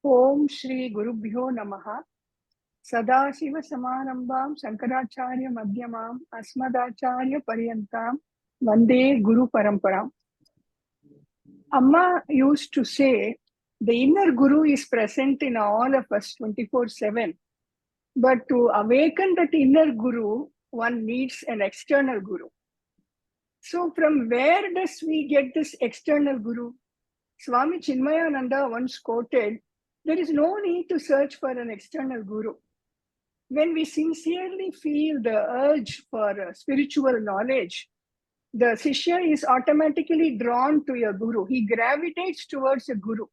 Om Shri Gurubhyo Namaha Sadashiva Samarambam Shankaracharya Madhyamam Asmadacharya Paryantam Vande Guru Paramparam. Amma used to say the inner Guru is present in all of us 24/7. But to awaken that inner Guru, one needs an external Guru. So from where does we get this external Guru? Swami Chinmayananda once quoted, there is no need to search for an external Guru. When we sincerely feel the urge for spiritual knowledge, the Sishya is automatically drawn to a Guru. He gravitates towards a Guru.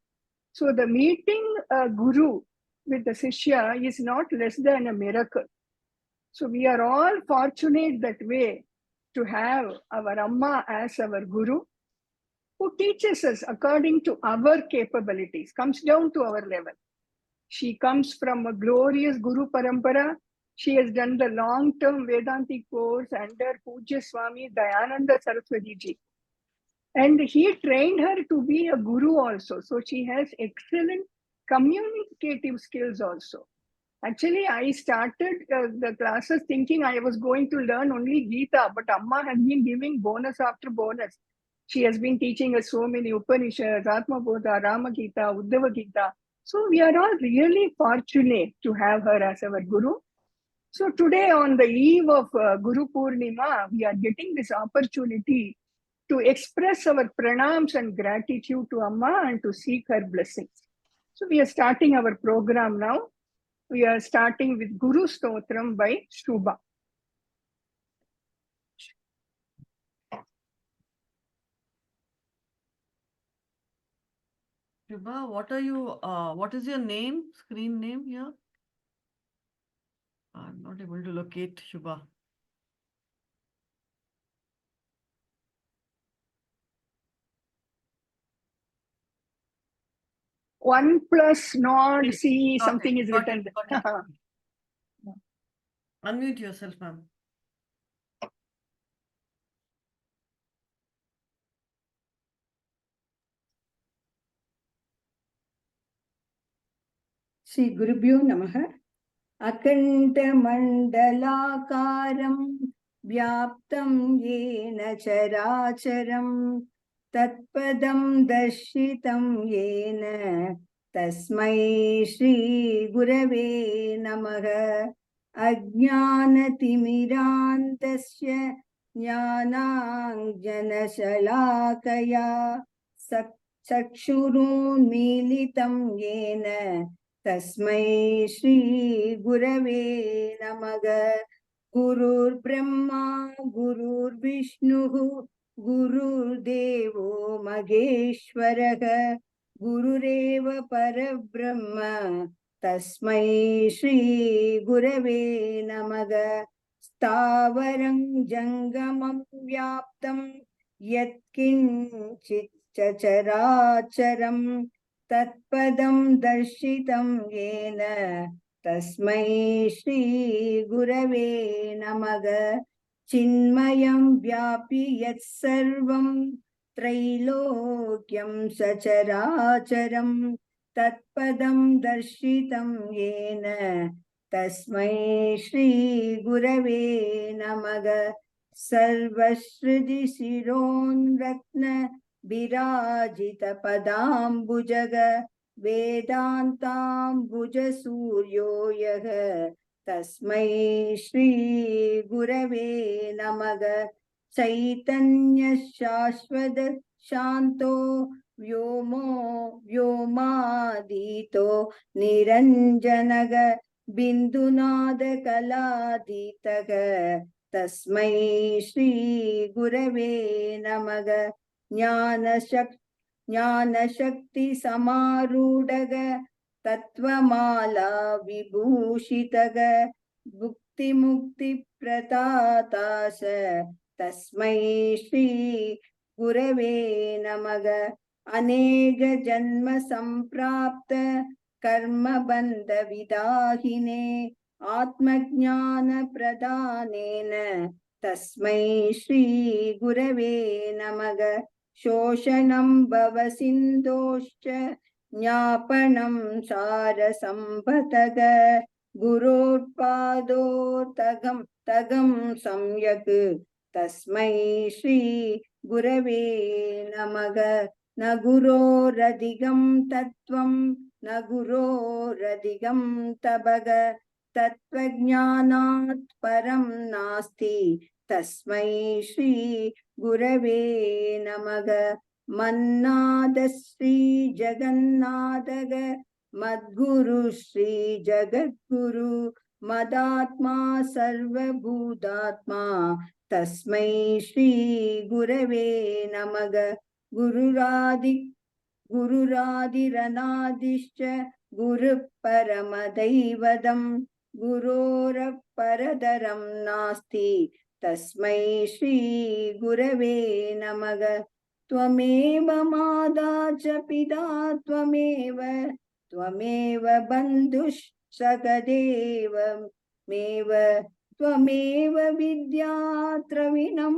So the meeting a Guru with the Sishya is not less than a miracle. So we are all fortunate that way to have our Amma as our Guru, who teaches us according to our capabilities, comes down to our level. She comes from a glorious Guru Parampara. She has done the long-term Vedantic course under Pujya Swami Dayananda Saraswati Ji. And he trained her to be a Guru also. So she has excellent communicative skills also. Actually, I started the classes thinking I was going to learn only Gita, but Amma has been giving bonus after bonus. She has been teaching us so many Upanishads, Atma Bodha, Rama Gita, Uddhava Gita. So we are all really fortunate to have her as our Guru. So today on the eve of Gurupurnima, we are getting this opportunity to express our pranams and gratitude to Amma and to seek her blessings. So we are starting our program now. We are starting with Guru Stotram by Shubha. Shubha, what is your name, screen name here? I'm not able to locate Shubha. One plus nod C something is written. Unmute yourself, ma'am. Shri Gurubhyo Namaha. Akanta Mandalakaram Vyaptam Yena Characharam Tatpadam Darshitam Yena Tasmai Shri Gurave Namaha. Ajnanatimirantasya Jnananjanashalakaya Chakshurun Militam Yena Tasmai Shri Gurave Namaha. Gurur Brahma Gurur Vishnu Gurur Devo Mageshwaraha Gurureva Parabrahma Tasmai Shri Gurave Namaha. Stavaram Jangamam Vyaptam Yatkinchit Chacharacharam Tatpadam Darshitam Yena Tasmai Shri Gurave Namaha. Chinmayam Vyapi Yat Sarvam Trailokyam Sacharacharam Tatpadam Darshitam Yena Tasmai Shri Gurave Namaha. Sarvashridi Siron Ratna Birajita Padambujaga Vedantam Buja Suryo Yaga Tasmai Shri Gurave Namaha. Chaitanya Shashwada Shanto Vyomo Vyomadito Niranjanaga Bindunada Kaladitaga Tasmai Shri Gurave Namaha. Jnana Shakti Samarudaga Tattvamala Vibhushitaga Bhukti Mukti Pratatasa Tasmai Shri Gurave Namaha. Anega Janma Samprapta Karma Bandha Vidahine Atmajnana Pradhanena Tasmai Shri Gurave Namaha. Shoshanam Bhava Sindoscha ज्ञापनं सारसम्पतग गुरोत्पादोत्तगं तगं सम्यक् तस्मै श्री गुरवे नमः। न गुरोरधिगं तत्त्वं न गुरोरधिगं तपः तत्त्वज्ञानात् परं नास्ति तस्मै श्री गुरवे नमः। मन्नाद श्री जगन्नाथग मद्गुरु श्री जगद्गुरु मदात्मा सर्वभूतात्मा तस्मै श्री गुरवे नमः। गुरुरादिरनादिश्च गुरुः परमदैवतं गुरोरपरतरं नास्ति तस्मै श्री गुरवे नमः। त्वमेव माता च पिता त्वमेव बन्धुश्च त्वमेव विद्या द्रविणं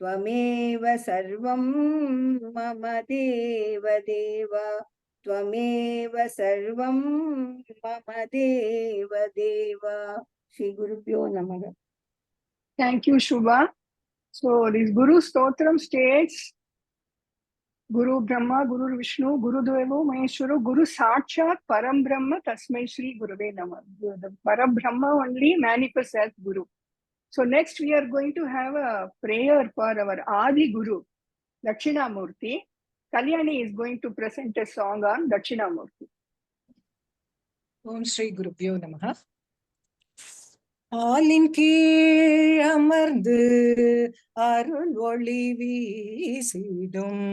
त्वमेव सर्वं मम देव त्वमेव सर्वं मम देव श्री गुरुभ्यो नमः। Thank you, Shubha. So this Guru Stotram states Guru Brahma, Guru Vishnu, Guru Devo Maheshwaro, Guru Sakshat Param Brahma Tasmai Shri Guruve Namah. The Param Brahma only manifests as Guru. So next we are going to have a prayer for our Adi Guru, Dakshinamurti. Kalyani is going to present a song on Dakshinamurti. Om Shri Gurupurnima Namaha. ஆலின் கீழ் அமர்ந்து அருள் ஒளி வீசிடும்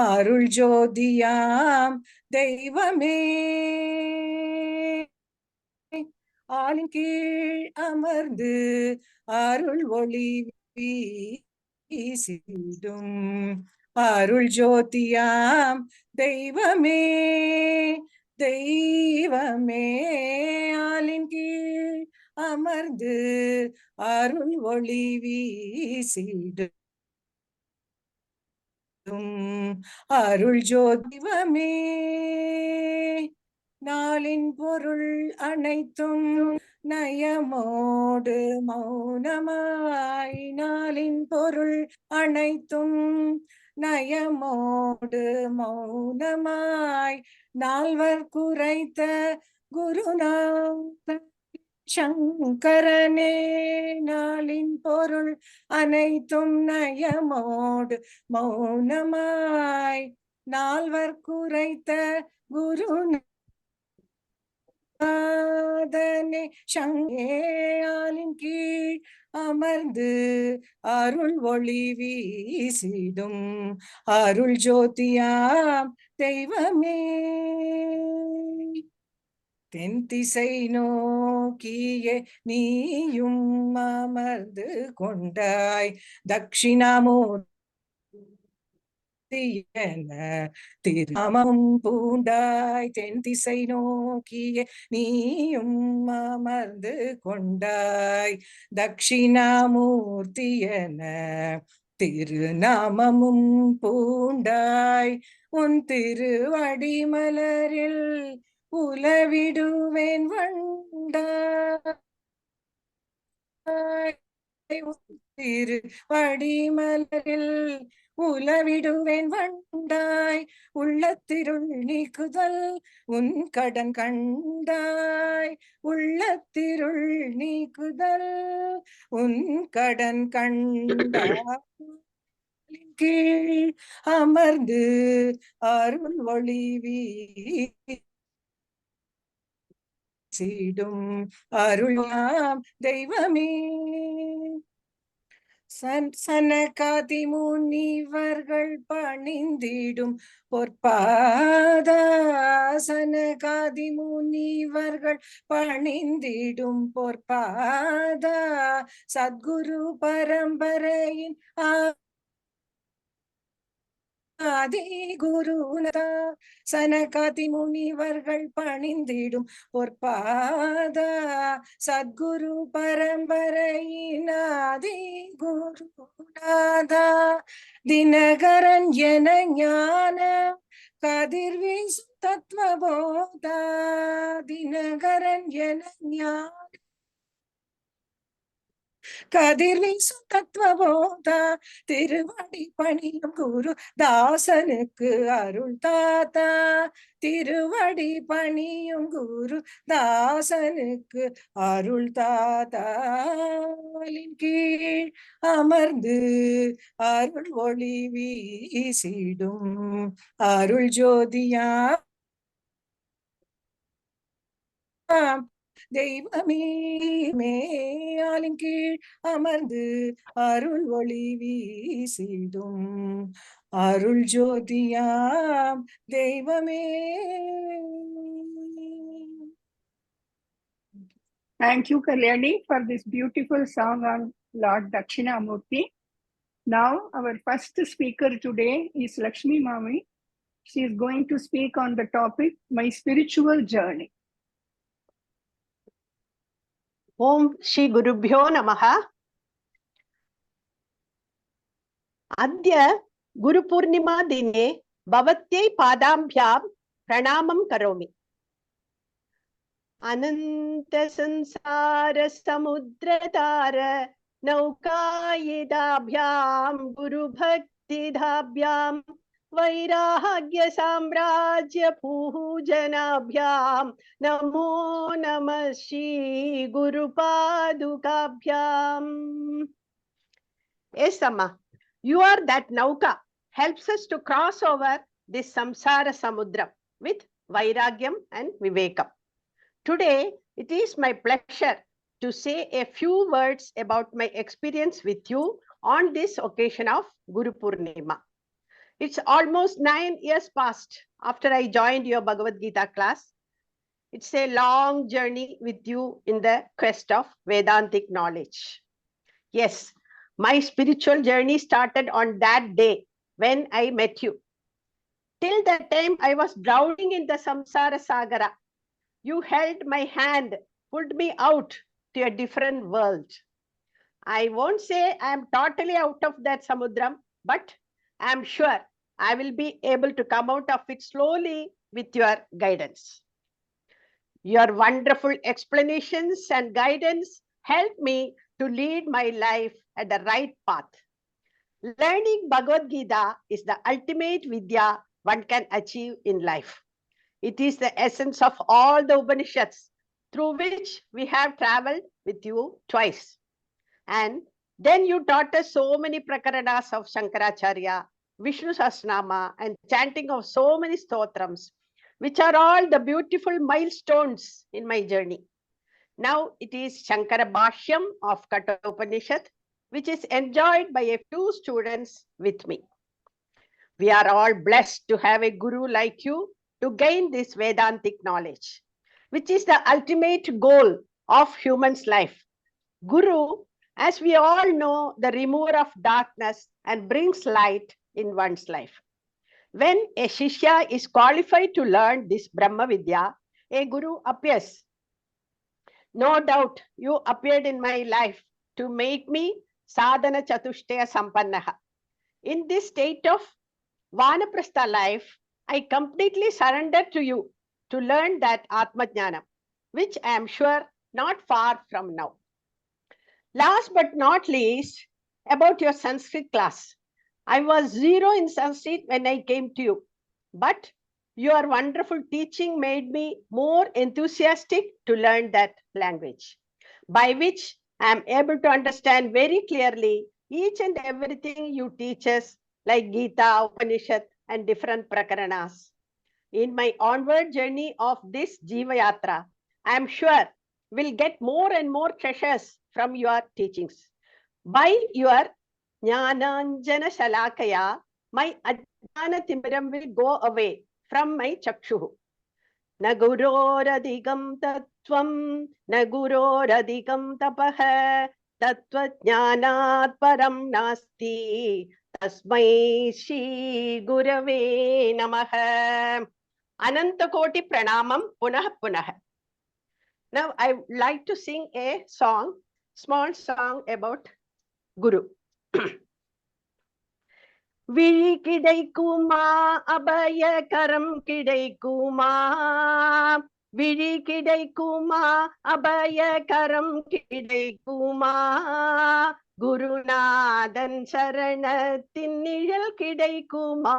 அருள் ஜோதியாம் தெய்வமே. ஆலின் கீழ் அமர்ந்து அருள் ஒளி வீசிடும் அருள் ஜோதியாம் தெய்வமே. தெய்வமே ஆலின் கீழ் அமர்ந்து அருள் ஒளி வீசிடும் அருள் ஜோதிவமே. நாளின் பொருள் அனைத்தும் நயமோடு மௌனமாய் நாளின் பொருள் அனைத்தும் நயமோடு மௌனமாய் நால்வர் குரைத்த குருநாத சங்கரனே. நாளின் பொருள் அனைத்தும் நயமோடு மௌனமாய் நால்வர் குரைத்த குருநாதனே சங்கேயாலின் கீழ் அமர்ந்து அருள் ஒளி வீசிடும் அருள் ஜோதியாம் தெய்வமே. தென் திசை நோக்கியே நீயும் அமர்ந்து கொண்டாய் தட்சிணாமூர்த்தி என திருநாமம் பூண்டாய். தென் திசை நோக்கியே நீயும் அமர்ந்து கொண்டாய் தட்சிணாமூர்த்தி என திருநாமமும் பூண்டாய். உன் திருவடி மலரில் உலவிடுவேன் வண்டாய். திருவடி மலரில் உலவிடுவேன் வண்டாய். உள்ளத்திருள் நீக்குதல் உன் கடன் கண்டாய். உள்ளத்திருள் நீக்குதல் உன் கடன் கண்டாய். கீழ் அமர்ந்து அருள் ஒளி வீசிடும் அருளாம் தெய்வமே. சனகாதி முனிவர்கள் பணிந்திடும் பொற்பாதா. சனகாதி முனிவர்கள் பணிந்திடும் பொற்பாதா. சத்குரு பரம்பரையின் ஆதி குருநாதா. சனகாதி முனிவர்கள் பணிந்திடும் பொற்பாதா. சத்குரு பரம்பரையின் ஆதி குருநாதா. தினகரன் என ஞான கதிர்வீசும் தத்துவபோதா தினகரன் என ஞான கதிர்வீசும் தத்துவபோதா திருவடி பணியும் குரு தாசனுக்கு அருள் தாத்தா திருவடி பணியும் குரு தாசனுக்கு அருள் தாத்தாலின் கீழ் அமர்ந்து அருள் ஒளி வீசிடும் அருள் ஜோதியா தெய்வமே மேயாலின் கீழ் அமர்ந்து அருள் ஒளி வீசிடும் அருள் ஜோதியாம் தெய்வமே. Thank you, Kalyani, for this beautiful song on Lord Dakshinamurti. Now, our first speaker today is Lakshmi Mami. She is going to speak on the topic, My Spiritual Journey. Om Shri Gurubhyo Namaha. Adya Gurupurnima Dine Bhavatyai Padambhyam Pranamam Karomi. Ananta Sansara Samudradara Naukayedabhyam Guru Bhakti Dhabhyam Vairagya Samrajya Pujanabhyam Namo Namah Shri Guru Padukabhyam. Yes, Amma, you are that Nauka, helps us to cross over this Samsara Samudra with Vairagyam and Vivekam. Today, it is my pleasure to say a few words about my experience with you on this occasion of Guru Purnima. It's almost 9 years past after I joined your Bhagavad Gita class. It's a long journey with you in the quest of Vedantic knowledge. Yes, my spiritual journey started on that day when I met you. Till that time, I was drowning in the Samsara Sagara. You held my hand, pulled me out to a different world. I won't say I am totally out of that Samudram, but I am sure I will be able to come out of it slowly with your guidance. Your wonderful explanations and guidance help me to lead my life at the right path. Learning Bhagavad Gita is the ultimate vidya one can achieve in life. It is the essence of all the Upanishads through which we have traveled with you twice. And then you taught us so many prakaranas of Shankaracharya, Vishnu Sahasranama, and chanting of so many stotrams, which are all the beautiful milestones in my journey. Now it is Shankara Bhashyam of Kathopanishad, which is enjoyed by a few students with me. We are all blessed to have a guru like you to gain this Vedantic knowledge, which is the ultimate goal of human's life. Guru, as we all know, the remover of darkness and brings light in one's life. When a Shishya is qualified to learn this Brahma Vidya, a Guru appears. No doubt you appeared in my life to make me Sadhana Chatushtaya Sampannaha. In this state of Vanaprastha life, I completely surrender to you to learn that Atma Jnana, which I am sure not far from now. Last but not least, about your Sanskrit class. I was zero in Sanskrit when I came to you, but your wonderful teaching made me more enthusiastic to learn that language, by which I am able to understand very clearly each and everything you teach us, like Gita, Upanishad, and different prakaranas. In my onward journey of this Jiva Yatra, I am sure we'll get more and more treasures from your teachings. By your Jnananjana Shalakaya, my Ajnana Timiram will go away from my Chakshuhu. Naguroradhikam tattvam, naguroradhikam tapaha, tattva param nasti, tasmai Shri Gurave Namaha. Anantakoti Pranamam Punah Punah. Now I would like to sing a song, small song about Guru. விழி கிடைக்குமா அபயகரம் கிடைக்குமா விழி கிடைக்குமா அபயகரம் கிடைக்குமா குருநாதன் சரணத்தின் நிழல் கிடைக்குமா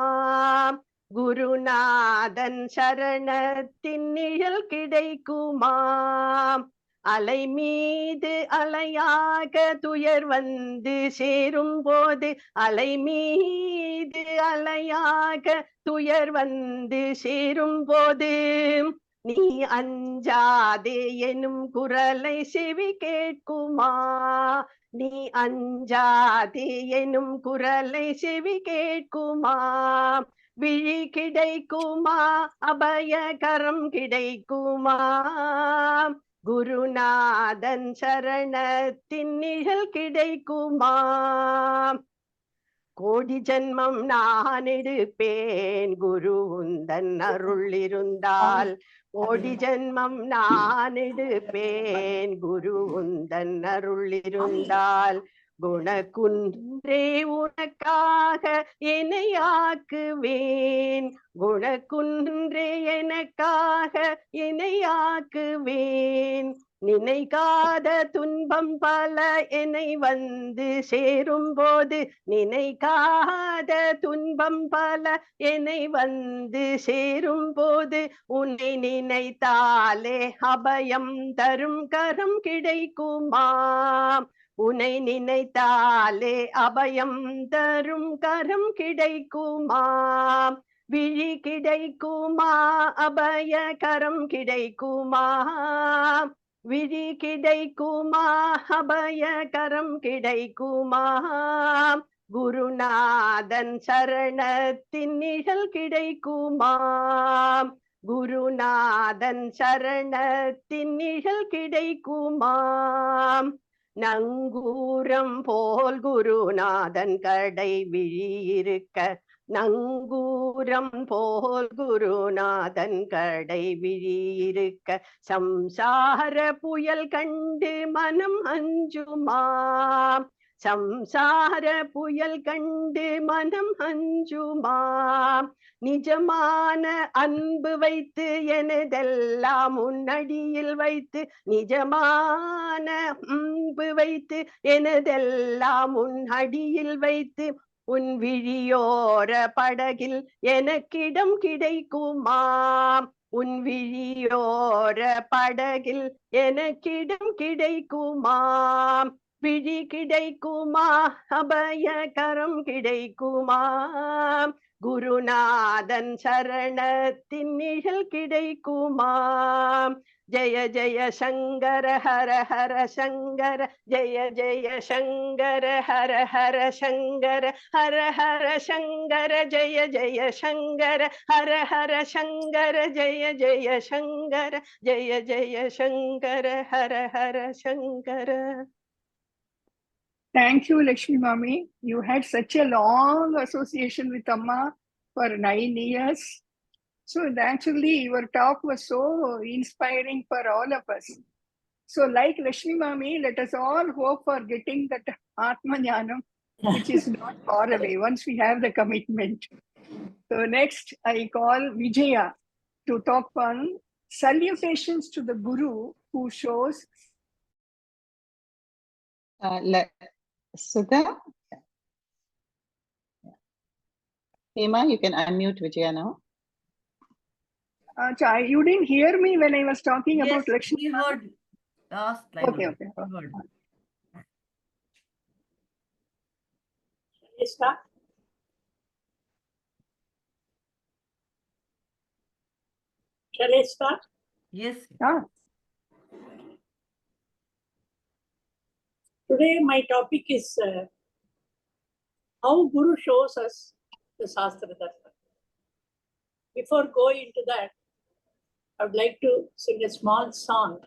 குருநாதன் சரணத்தின் நிழல் கிடைக்குமா அலை மீது அலையாக துயர் வந்து சேரும் போது அலை மீது அலையாக துயர் வந்து சேரும் போது நீ அஞ்சாதே எனும் குரலை செவி கேட்குமா நீ அஞ்சாதே எனும் குரலை செவி கேட்குமா விழி கிடைக்குமா அபயகரம் கிடைக்குமா குருநாதன் சரணத்தின் நிழல் கிடைக்குமா கோடி ஜன்மம் நான் எடுப்பேன் குரு உந்தன் அருள் இருந்தால் கோடி ஜன்மம் நான் எடுப்பேன் குரு உந்தன் அருள் இருந்தால் குணகுன்றே உனக்காக என்னையாக்குவேன் குணகுன்றே எனக்காக என்னையாக்குவேன் நினைக்காத துன்பம் பல என்னை வந்து சேரும் போது நினைக்காத துன்பம் பல என்னை வந்து சேரும் போது உன்னை நினைத்தாலே அபயம் தரும் கரம் கிடைக்குமா உன்னை நினைத்தாலே அபயம் தரும் கரம் கிடைக்குமா விழி கிடைக்குமா அபய கரம் கிடைக்குமா விழி கிடைக்குமா அபய கரம் கிடைக்குமா குருநாதன் சரணத்தின் நிழல் கிடைக்குமா குருநாதன் சரணத்தின் நிழல் கிடைக்குமா நங்கூரம் போல் குருநாதன் கடை விழியிருக்க நங்கூரம் போல் குருநாதன் கடை விழியிருக்க சம்சார புயல் கண்டு மனம் அஞ்சுமா சம்சார புயல் கண்டு மனம் அஞ்சுமா நிஜமான அன்பு வைத்து எனதெல்லாம் முன்னடியில் வைத்து நிஜமான அன்பு வைத்து எனதெல்லாம் முன்னடியில் வைத்து உன் விழியோர படகில் எனக்கிடம் கிடைக்குமா உன் விழியோர படகில் எனக்கிடம் கிடைக்குமா விழி கிடைக்குமா அபய கரம் கிடைக்குமா குருநாதன் சரணத்தின் நிழல் கிடைக்குமா Jaya Jaya Sankara Hara Hara Sankara Jaya Jaya Sankara Hara Hara Sankara Hara Hara Sankara Jaya Jaya Sankara Hara Hara Sankara Jaya Jaya Sankara Jaya Jaya Sankara Hara Hara Sankara. Thank you, Lakshmi Mami. You had such a long association with Amma for 9 years. So naturally, your talk was so inspiring for all of us. So like Lakshmi Mami, let us all hope for getting that Atma Jnanam, which is not far away once we have the commitment. So next, I call Vijaya to talk on salutations to the Guru who shows. Sudha? Hema, you can unmute Vijaya now. You didn't hear me when I was talking about Yes, Lakshmi. we heard last line. Okay. We heard. Shall I start? Yes. Today my topic is how Guru shows us the Shastra Dharma. Before going into that, I would like to sing a small song.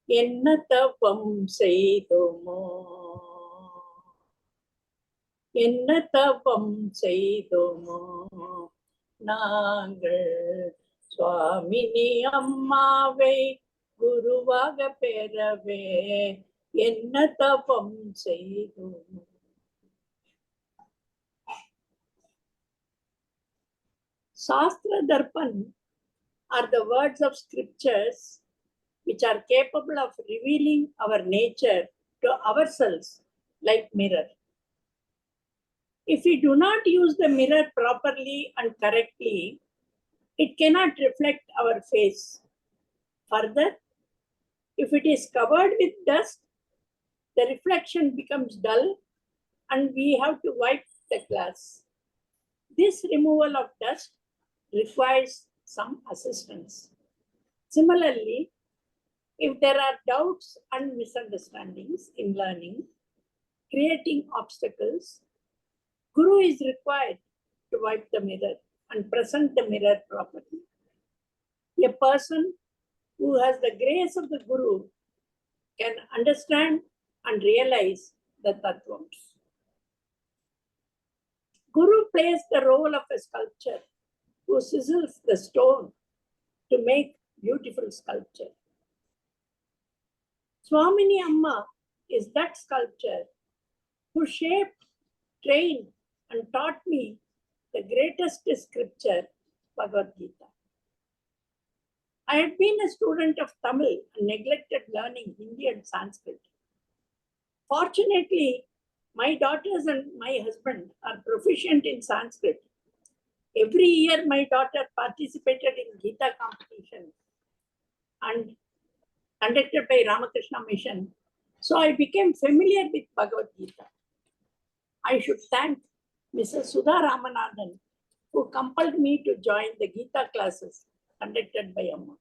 Enna tapam seidomo, enna tapam seidomo, நாங்கள் சுவாமினி அம்மாவை குருவாக பெறவே என்ன தபம் செய்தோம். Shastra Darpan are the words of scriptures which are capable of revealing our nature to ourselves like mirror. If we do not use the mirror properly and correctly, it cannot reflect our face. Further, if it is covered with dust, the reflection becomes dull and we have to wipe the glass. This removal of dust requires some assistance. Similarly, if there are doubts and misunderstandings in learning, creating obstacles, Guru is required to wipe the mirror and present the mirror properly. A person who has the grace of the Guru can understand and realize the tattvams. Guru plays the role of a sculptor who sizzles the stone to make beautiful sculpture. Swamini Amma is that sculptor who shaped, trained, and taught me the greatest scripture, Bhagavad Gita. I had been a student of Tamil and neglected learning Hindi and Sanskrit. Fortunately, my daughters and my husband are proficient in Sanskrit. Every year, my daughter participated in Gita competition and conducted by Ramakrishna Mission. So I became familiar with Bhagavad Gita. I should thank Mrs. Sudha Ramanathan, who compelled me to join the Gita classes conducted by Amma.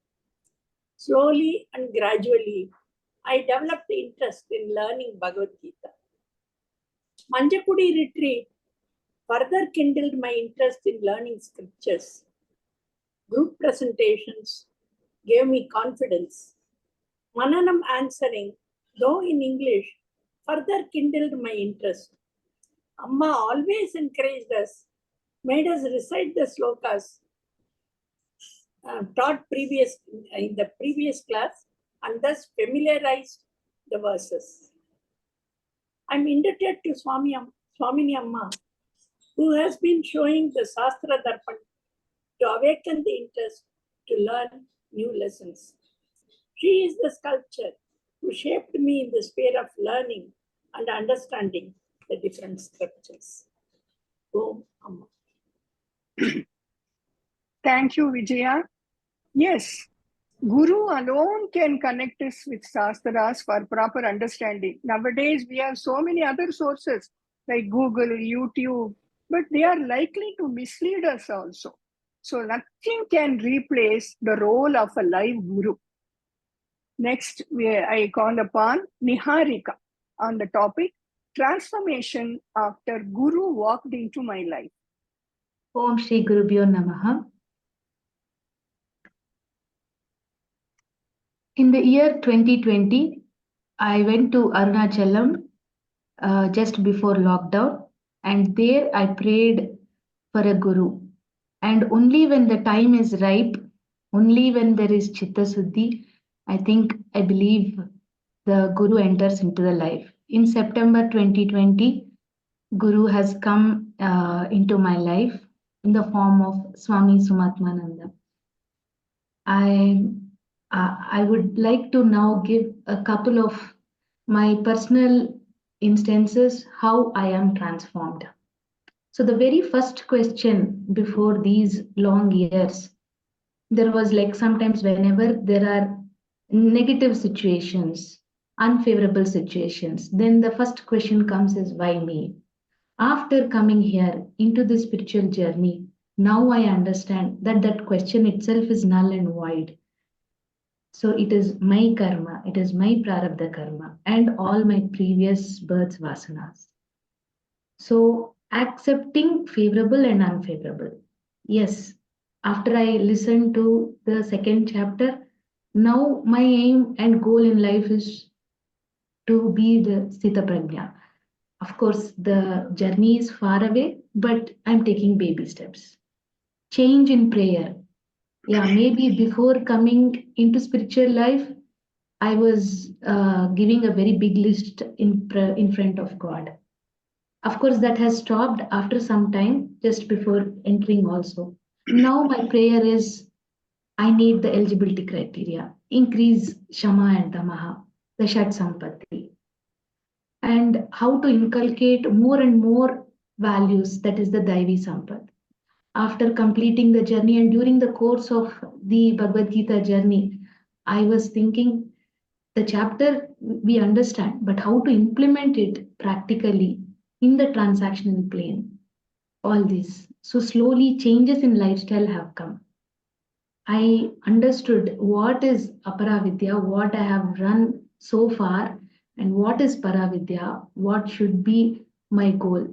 Slowly and gradually, I developed interest in learning Bhagavad Gita. Manjakudi retreat further kindled my interest in learning scriptures. Group presentations gave me confidence. Mananam answering, though in English, further kindled my interest. Amma always encouraged us, made us recite the slokas taught in the previous class, and thus familiarized the verses. I'm indebted to Swamini Amma, who has been showing the Shastra Darpan to awaken the interest to learn new lessons. She is the sculptor who shaped me in the sphere of learning and understanding the different scriptures. Om Amma. Thank you, Vijaya. Yes, Guru alone can connect us with Shastras for proper understanding. Nowadays, we have so many other sources like Google, YouTube, but they are likely to mislead us also. So nothing can replace the role of a live Guru. Next, I call upon Niharika on the topic, transformation after Guru walked into my life. Om Shri Gurubhyo Namaha. In the year 2020, I went to Arunachalam just before lockdown, and there I prayed for a Guru. And only when the time is ripe, only when there is Chitta Suddhi, I believe the Guru enters into the life. In September 2020, Guru has come into my life in the form of Swami Sumatmananda. I would like to now give a couple of my personal instances how I am transformed. So the very first question before these long years, there was like sometimes whenever there are negative situations, unfavorable situations, then the first question comes is why me? After coming here into the spiritual journey, now I understand that that question itself is null and void. So it is my karma, it is my prarabdha karma and all my previous births vasanas. So accepting favorable and unfavorable. Yes, after I listened to the second chapter, now my aim and goal in life is to be the Sthita Prajna. Of course, the journey is far away, but I'm taking baby steps. Change in prayer. Yeah, maybe before coming into spiritual life, I was giving a very big list in front of God. Of course, that has stopped after some time, just before entering also. Now my prayer is I need the eligibility criteria, increase Shama and Damaha, the Shat Sampatti, and how to inculcate more and more values, that is the Daivi Sampat. After completing the journey and during the course of the Bhagavad Gita journey, I was thinking the chapter we understand, but how to implement it practically in the transactional plane, all this. So slowly changes in lifestyle have come. I understood what is Aparavidya, what I have run so far, and what is Paravidya, what should be my goal.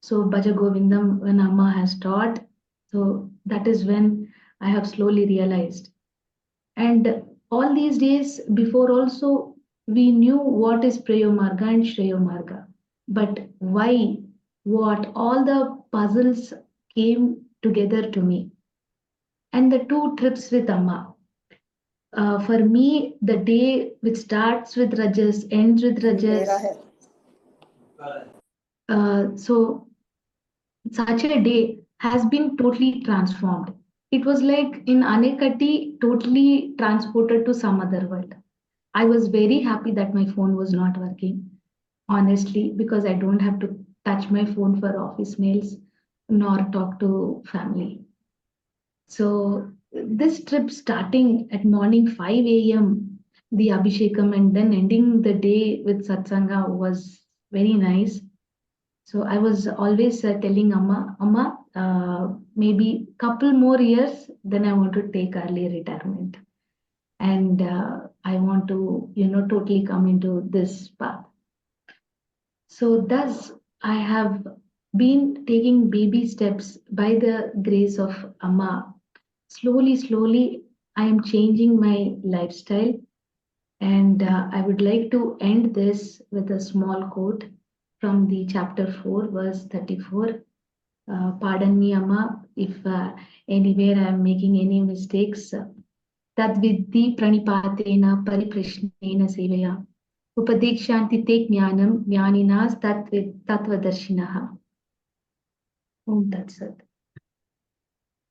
So Bhaja Govindam, when Amma has taught, so that is when I have slowly realized. And all these days before also, we knew what is Prayomarga and Shreyomarga. But why, what, all the puzzles came together to me. And the 2 trips with Amma. For me, the day which starts with Rajas, ends with Rajas. So such a day has been totally transformed. It was like in Anekati, totally transported to some other world. I was very happy that my phone was not working, honestly, because I don't have to touch my phone for office mails nor talk to family. So this trip starting at morning 5 a.m., the Abhishekam, and then ending the day with Satsanga was very nice. So I was always telling Amma, maybe couple more years, then I want to take early retirement. And I want to, totally come into this path. So thus, I have been taking baby steps by the grace of Amma. Slowly, I am changing my lifestyle. And I would like to end this with a small quote from the chapter 4, verse 34. Pardon me, Amma, if anywhere I am making any mistakes. Tadvidhi pranipatena pariprashnena sevaya. Upadekshanti te jnanam jnaninas tattvadarshinaha. Om Tat Sat.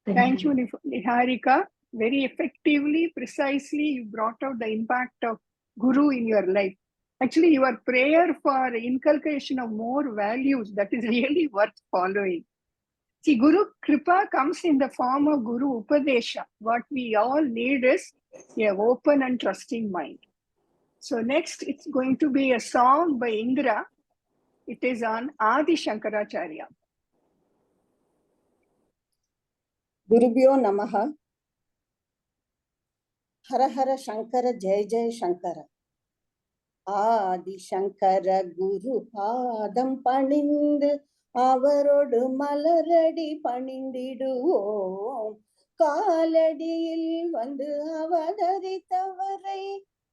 Thank you, Niharika. Very effectively, precisely, you brought out the impact of Guru in your life. Actually, your prayer for inculcation of more values, that is really worth following. See, Guru Kripa comes in the form of Guru Upadesha. What we all need is an open and trusting mind. So next, it's going to be a song by Indra. It is on Adi Shankaracharya. Gurubhyo Namaha. Hara Hara Shankara Jai Jai Shankara. Adi Shankara Guru Padam Panindu Avarodu Malaradi Panindiduvom Kaladiyil Vandu Avadaritavarai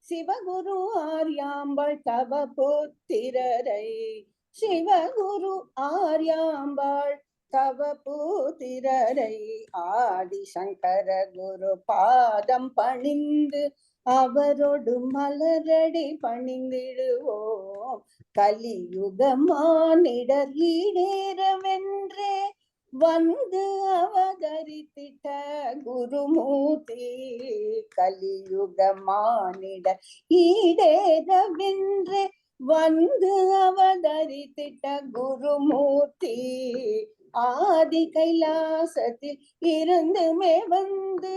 Sivaguru Aryambal Tava Puttirarai Sivaguru Aryambal Tava Puttirarai Adi Shankara Guru Padam Panindu அவரோடு மலரடி பணிந்திடுவோம் கலியுகமானிடர் ஈடேறவென்றே வந்து அவதரித்திட்ட குருமூர்த்தி கலியுகமானிடர் ஈடேறவென்றே வந்து அவதரித்திட்ட குருமூர்த்தி ஆதி கைலாசத்தில் இருந்துமே வந்து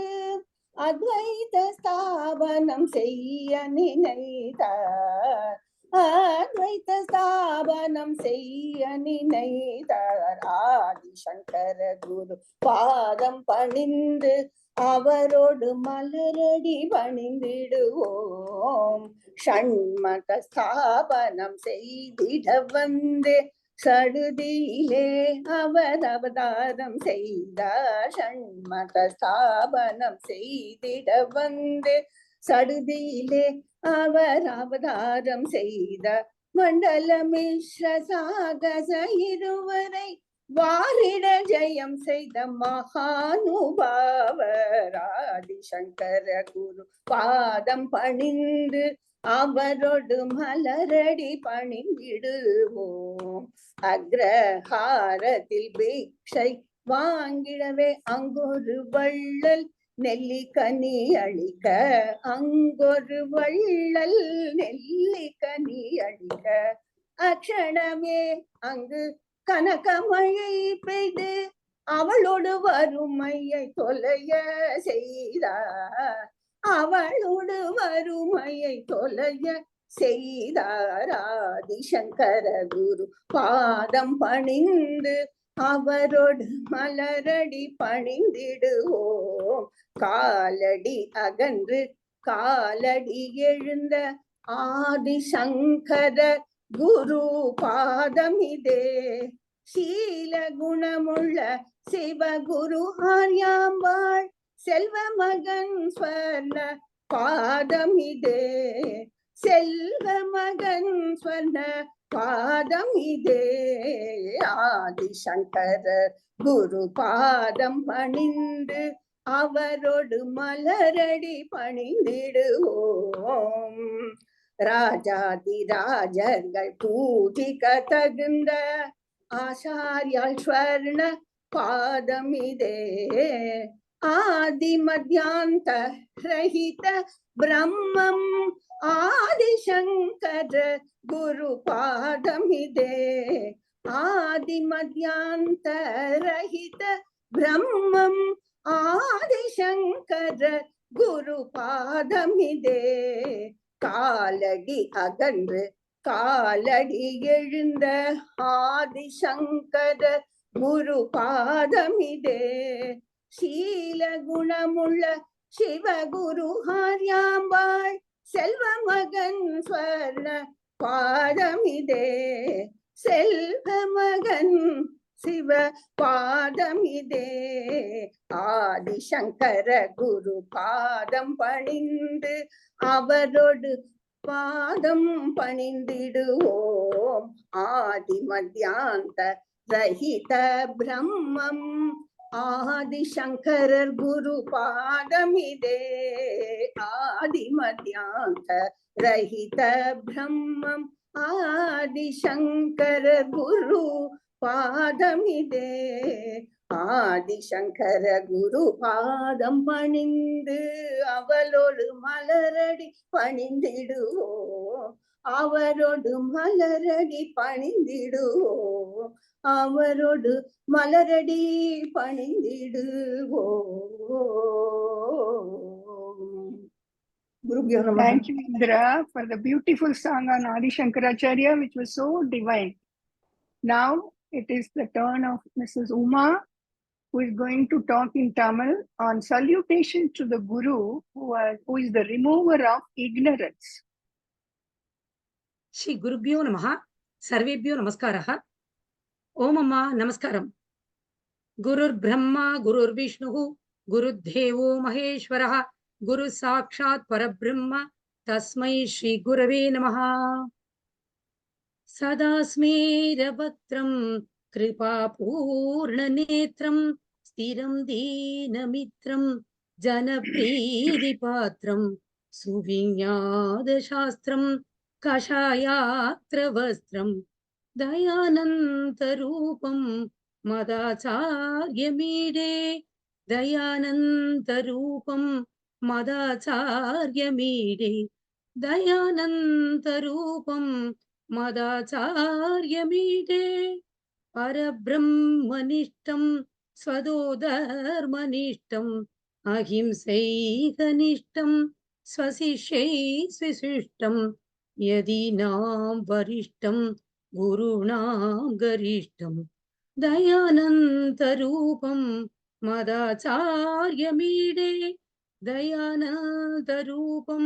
அத்வைத ஸ்தாபனம் செய்ய நினைத்தார் அத்வைத ஸ்தாபனம் செய்ய நினைத்தார் ஆதி சங்கர குரு பாதம் பணிந்து அவரோடு மலரடி பணிந்திடுவோம் ஷண்மத ஸ்தாபனம் செய்திட வந்தே சடுதியிலே அவர் அவதாரம் செய்தார் ஷண்மத ஸ்தாபனம் செய்திட வந்து சடுதியிலே அவர் அவதாரம் செய்தார் மண்டல மிஸ்ர சாகச இருவரை வாரிட ஜெயம் செய்த மகானுபாவர் ஆதிசங்கர குரு பாதம் பணிந்து அவரோடு மலரடி பணிந்திடுவோம் அக்ரஹாரத்தில் பிக்ஷை வாங்கிடவே அங்கொரு வள்ளல் நெல்லிக்கனி அழிக்க, அங்கொரு வள்ளல் நெல்லிக்கனி அழிக்க, அக்ஷணமே அங்கு கனகமழை பெய்து அவளோடு வறுமையை தொலைய செய்தார், அவளோடு வறுமையை தொலைய செய்தார். ஆதிசங்கர குரு பாதம் பணிந்து அவரோடு மலரடி பணிந்திடுவோம். காலடி அகன்று காலடி எழுந்த ஆதிசங்கர குரு பாதமிதே. சீல குணமுள்ள சிவகுரு ஆர்யாம்பாள் செல்வ மகன் ஸ்வர்ண பாதமிதே. செல்வ மகன் ஸ்வர்ண பாதமிதே. ஆதிசங்கர குரு பாதம் பணிந்து அவரோடு மலரடி பணிந்திடுவோம். ராஜாதி ராஜர்கள் பூஜிக்க தகுந்த ஆச்சாரியால் ஸ்வர்ண பாதமிதே. ஆதி மத்தியாந்த ரஹித பிரம்மம் ஆதிசங்கர குரு பாதமிதே. ஆதி மத்தியாந்த ரஹித பிரம்மம் ஆதிசங்கர குரு பாதமிதே. காலடி அகன்று காலடி எழுந்த ஆதிசங்கர குரு பாதமிதே. சீல குணமுள்ள சிவகுரு ஆர்யாம்பாள் செல்வ மகன் ஸ்வர்ண பாதமிதே. செல்வ மகன் சிவ பாதமிதே. ஆதிசங்கர குரு பாதம் பணிந்து அவரோடு பாதம் பணிந்திடுவோம். ஆதி மத்தியாந்த ரஹித பிரம்மம் ஆதிசங்கரர் குரு பாதமிதே. ஆதி மத்தியாந்த ரஹித பிரம்மம் ஆதிசங்கரர் குரு பாதமிதே. ஆதிசங்கர குரு பாதம் பணிந்து அவளோடு மலரடி பணிந்திடுவோம். அவரோடு மலரடி பணிந்திடுவோம். அவரோடு மலரடி பணிந்திடுவோம். குருபியோ நமஹ. Thank you, Indra, for the beautiful song on Adi Shankaracharya, which was so divine. Now it is the turn of Mrs. Uma, who is going to talk in Tamil on salutation to the Guru, who is the remover of ignorance. Shri Gurubhyo Namaha, Sarvebhyo Namaskaraha. Om Amma Namaskaram. Gurur Brahma, Gurur Vishnu, Guru Devo Maheshwaraha, Guru Sakshat Parabrahma, Tasmai Shri Gurave Namaha. Sadasmeravakram Kripa Purna Netram Stiram Deenamitram Janapridi Patram Suvinyada Shastram Kashayatra Vastram Dayananta Rupam Madacharya Mide. Dayananta Rupam Madacharya Mide. Dayananta Rupam Madacharya Mide. Parabrahmanishtam Swadodharmanishtam Ahimsaikanishtam Swasishai Svisishtam Yadinam Varishtam Gurunam Garishtam Dayananta Rupam Madacharya Mide. Dayananta Rupam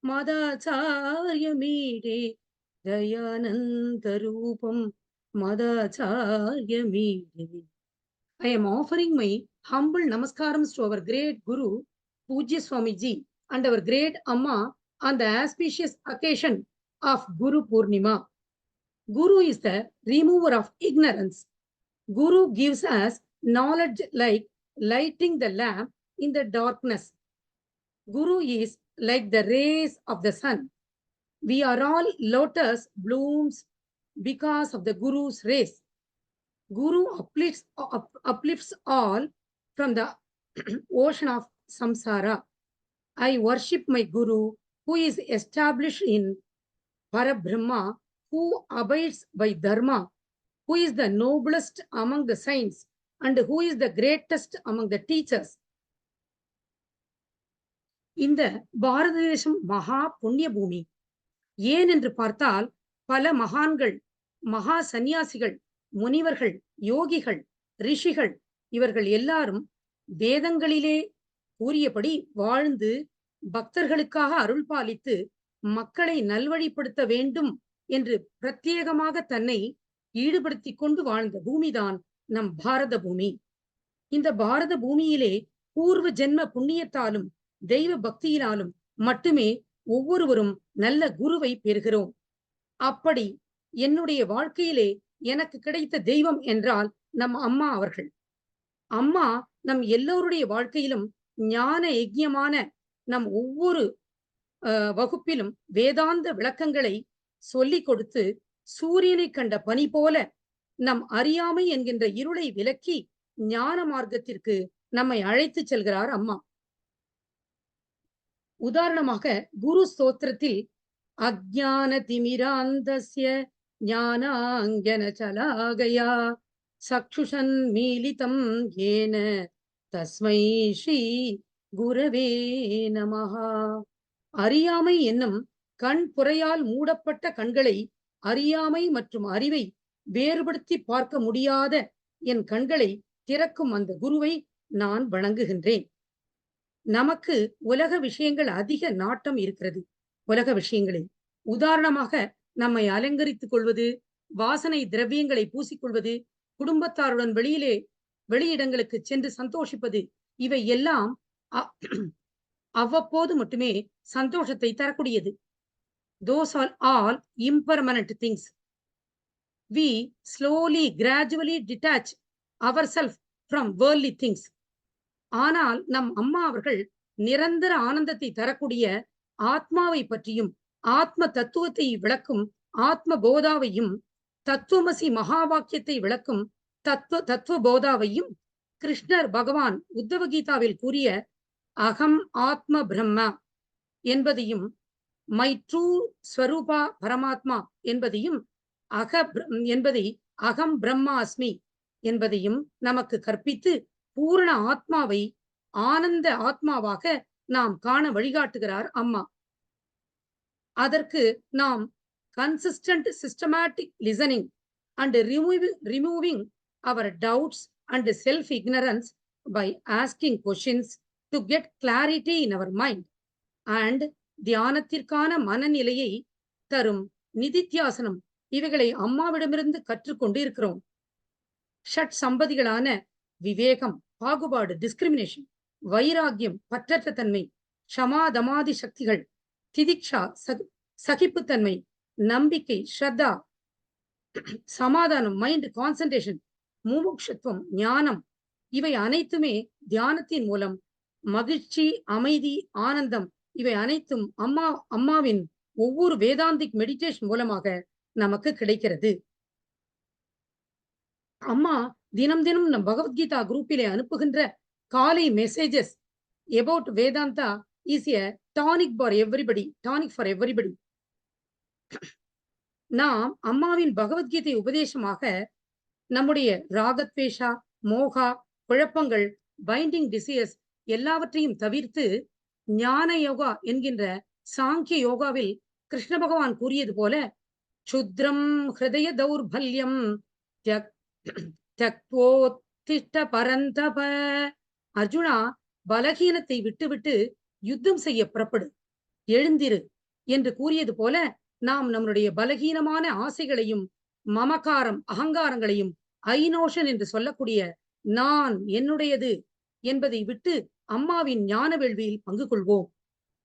Madacharya Mide. Dayananta Rupam Madacharya Mide. I am offering my humble namaskarams to our great Guru, Pujya Swamiji, and our great Amma on the auspicious occasion of Gurupurnima. Guru is the remover of ignorance. Guru gives us knowledge like lighting the lamp in the darkness. Guru is like the rays of the sun. We are all lotus blooms because of the Guru's rays. Guru uplifts all from the ocean of samsara. I worship my Guru, who is established in Parabrahma, who abides by Dharma, who is the noblest among the saints, and who is the greatest among the teachers. இந்த பாரத தேசம் மகா புண்ணிய பூமி. ஏன் என்று பார்த்தால் பல மகான்கள், மகா சந்நியாசிகள், முனிவர்கள், யோகிகள், ரிஷிகள் இவர்கள் எல்லாரும் வேதங்களிலே கூறியபடி வாழ்ந்து பக்தர்களுக்காக அருள் பாலித்து மக்களை நல்வழிப்படுத்த வேண்டும் என்று பிரத்யேகமாக தன்னை ஈடுபடுத்தி கொண்டு வாழ்ந்த பூமிதான் நம் பாரத பூமி. இந்த பாரத பூமியிலே பூர்வ ஜென்ம புண்ணியத்தாலும் தெய்வ பக்தியினாலும் மட்டுமே ஒவ்வொருவரும் நல்ல குருவை பெறுகிறோம். அப்படி என்னுடைய வாழ்க்கையிலே எனக்கு கிடைத்த தெய்வம் என்றால் நம் அம்மா அவர்கள். அம்மா நம் எல்லோருடைய வாழ்க்கையிலும் ஞான யஜ்ஞமான நம் ஒவ்வொரு வகுப்பிலும் வேதாந்த விளக்கங்களை சொல்லிக் கொடுத்து சூரியனை கண்ட பனி போல நம் அறியாமை என்கின்ற இருளை விலக்கி ஞான மார்க்கத்திற்கு நம்மை அழைத்து செல்கிறார் அம்மா. உதாரணமாக குரு ஸ்தோத்திரத்தில் அஜ்ஞான திமிராந்தஸ்ய ஞானாஞ்சன சலாகயா சக்ஷுஷன் மீலிதம் ஏன தஸ்மை ஸ்ரீ குரவே நமஹா. அறியாமை என்னும் கண் புரையால் மூடப்பட்ட கண்களை, அறியாமை மற்றும் அறிவை வேறுபடுத்தி பார்க்க முடியாத என் கண்களை திறக்கும் அந்த குருவை நான் வணங்குகின்றேன். நமக்கு உலக விஷயங்கள் அதிக நாட்டம் இருக்கிறது. உலக விஷயங்களில் உதாரணமாக நம்மை அலங்கரித்துக் கொள்வது, வாசனை திரவியங்களை பூசிக்கொள்வது, குடும்பத்தாருடன் வெளியிடங்களுக்கு சென்று சந்தோஷிப்பது, இவை எல்லாம் அவ்வப்போது மட்டுமே சந்தோஷத்தை தரக்கூடியது. Those are all impermanent things. We slowly, gradually detach ourselves from worldly things. ஆனால் நம் அம்மா அவர்கள் நிரந்தர ஆனந்தத்தை தரக்கூடிய ஆத்மாவை பற்றியும் ஆத்ம தத்துவத்தை விளக்கும் ஆத்ம போதாவையும் தத்துவமசி மகா வாக்கியத்தை விளக்கும் தத்துவ போதாவையும் கிருஷ்ணர் பகவான் உத்தவ கீதாவில் கூறிய அகம் ஆத்ம பிரம்ம என்பதையும் மை ட்ரூ ஸ்வரூபா பரமாத்மா என்பதையும் அகம் பிரம்மாஸ்மி என்பதையும் நமக்கு கற்பித்து பூரண ஆத்மாவை ஆனந்த ஆத்மாவாக நாம் காண வழிகாட்டுகிறார் அம்மா. அதற்கு நாம் consistent systematic listening and removing our doubts and self ignorance by asking questions to get clarity in our mind and தியானத்திற்கான மனநிலையை தரும் நிதித்தியாசனம் இவைகளை அம்மாவிடமிருந்து கற்றுக்கொண்டு இருக்கிறோம். ஷட் சம்பதிகளான விவேகம், பாகுபாடு, டிஸ்கிரிமினேஷன், வைராகியம், பற்றற்ற தன்மை, ஷமாதமாதி சக்திகள், திதிக்ஷா, சகிப்புத்தன்மை, நம்பிக்கை, ஸ்ரத்தா, சமாதானம், மைண்ட் கான்சன்ட்ரேஷன், முமுட்சுத்துவம், ஞானம், இவை அனைத்துமே தியானத்தின் மூலம் மகிழ்ச்சி, அமைதி, ஆனந்தம் இவை அனைத்தும் அம்மாவின் ஒவ்வொரு வேதாந்திக் மெடிடேஷன் மூலமாக நமக்கு கிடைக்கிறது. அம்மா தினம் தினம் நம் பகவத்கீதா குரூப்பிலே அனுப்புகின்ற காலை messages about Vedanta is a tonic for everybody. நாம் அம்மாவின் பகவத்கீதை உபதேசமாக நம்முடைய ராகத்வேஷா, மோகா, குழப்பங்கள், பைண்டிங் டிசையர்ஸ் எல்லாவற்றையும் தவிர்த்து ஞான யோகா என்கின்ற சாங்கிய யோகாவில் கிருஷ்ண பகவான் கூறியது போல சுத்ரம் ஹிருதய தௌர்பல்யம் திஷ்ட பரந்தப. அர்ஜுனா, பலகீனத்தை விட்டுவிட்டு யுத்தம் செய்ய புறப்படு, எழுந்திரு என்று கூறியது போல நாம் நம்முடைய பலகீனமான ஆசைகளையும் மமகாரம், அகங்காரங்களையும் ஐநோஷன் என்று சொல்லக்கூடிய நான், என்னுடையது என்பதை விட்டு அம்மாவின் ஞான வேள்வியில் பங்கு கொள்வோம்.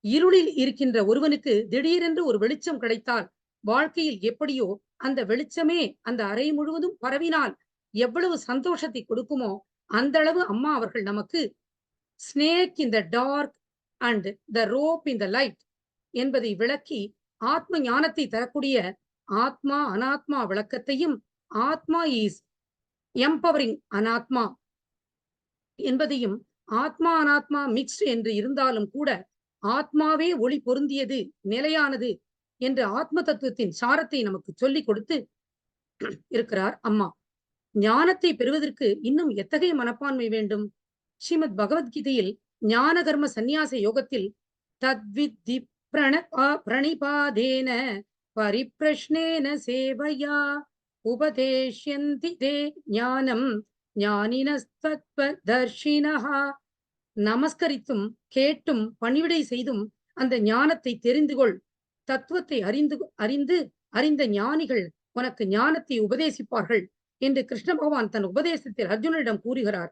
இருளில் இருக்கின்ற ஒருவனுக்கு திடீரென்று ஒரு வெளிச்சம் கிடைத்தால் வாழ்க்கையில் எப்படியோ அந்த வெளிச்சமே அந்த அறை முழுவதும் பரவினால் எவ்வளவு சந்தோஷத்தை கொடுக்குமோ அந்த அளவு அம்மா அவர்கள் நமக்கு snake in the dark and the rope in the light என்பதை விளக்கி ஆத்ம ஞானத்தை தரக்கூடிய ஆத்மா அனாத்மா விளக்கத்தையும், ஆத்மா இஸ் எம்பவரிங் அனாத்மா என்பதையும், ஆத்மா அனாத்மா மிக்ஸ்ட் என்று இருந்தாலும் கூட ஆத்மாவே ஒளி பொருந்தியது, நிலையானது என்ற ஆத்ம தத்துவத்தின் சாரத்தை நமக்கு சொல்லிக் கொடுத்து இருக்கிறார் அம்மா. ஞானத்தை பெறுவதற்கு இன்னும் எத்தகைய மனப்பான்மை வேண்டும்? ஸ்ரீமத் பகவத்கீதையில் ஞான கர்ம சந்நியாச யோகத்தில் தத்வித்தி பிரணிபாதேன பரிப்ரஷ்னேன சேவையா உபதேஷ்யந்தி தே ஞானம் ஞானினஸ்தத்வதர்ஷினஹா. நமஸ்கரித்தும் கேட்டும் பணிவிடை செய்தும் அந்த ஞானத்தை தெரிந்து கொள். தத்துவத்தை அறிந்த ஞானிகள் உனக்கு ஞானத்தை உபதேசிப்பார்கள் என்று கிருஷ்ண பகவான் தன் உபதேசத்தில் அர்ஜுனனிடம் கூறுகிறார்.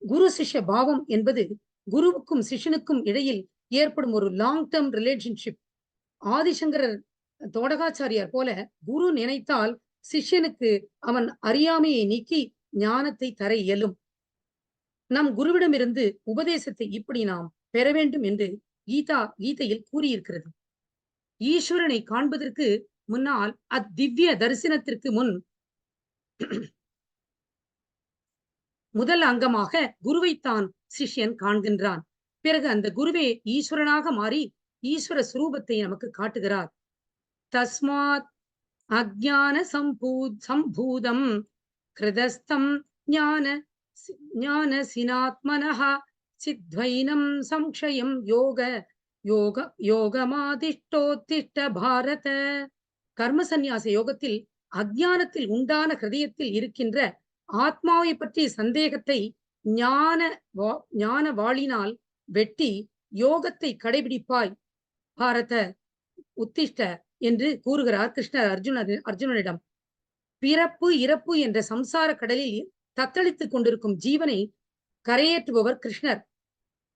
குரு சிஷ்ய பாவம் என்பது குருவுக்கும் சிஷ்யனுக்கும் இடையில் ஏற்படும் ஒரு லாங் டேர்ம் ரிலேஷன்ஷிப். ஆதிசங்கரர் தோடகாச்சாரியார் போல குரு நினைத்தால் சிஷ்யனுக்கு அவன் அறியாமையை நீக்கி ஞானத்தை தர இயலும். நம் குருவிடமிருந்து உபதேசத்தை இப்படி நாம் பெற வேண்டும் என்று கீதையில் கூறியிருக்கிறது. ஈஸ்வரனை காண்பதற்கு முன்னால் அத்திவ்ய தரிசனத்திற்கு முதல் அங்கமாக குருவைத்தான் சிஷ்யன் காண்கின்றான். பிறகு அந்த குருவே ஈஸ்வரனாக மாறி ஈஸ்வர சுரூபத்தை நமக்கு காட்டுகிறார். தஸ்மாத் அஜ்ஞான சம்பூதம் கிருதஸ்தம் ஞான சினாத்மனஹ சித்வைனம் சம்சயம் யோகமாதிஷ்டோத்திஷ்ட பாரத. கர்ம சந்நியாச யோகத்தில் அஜ்ஞானத்தில் உண்டான ஹிருதயத்தில் இருக்கின்ற ஆத்மாவை பற்றிய சந்தேகத்தை ஞான வாளினால் வெட்டி யோகத்தை கடைபிடிப்பாய் பாரத உத்திஷ்ட என்று கூறுகிறார் கிருஷ்ணர் அர்ஜுனனிடம். பிறப்பு இறப்பு என்ற சம்சார கடலில் தத்தளித்துக் கொண்டிருக்கும் ஜீவனை கரையேற்றுபவர் கிருஷ்ணர்,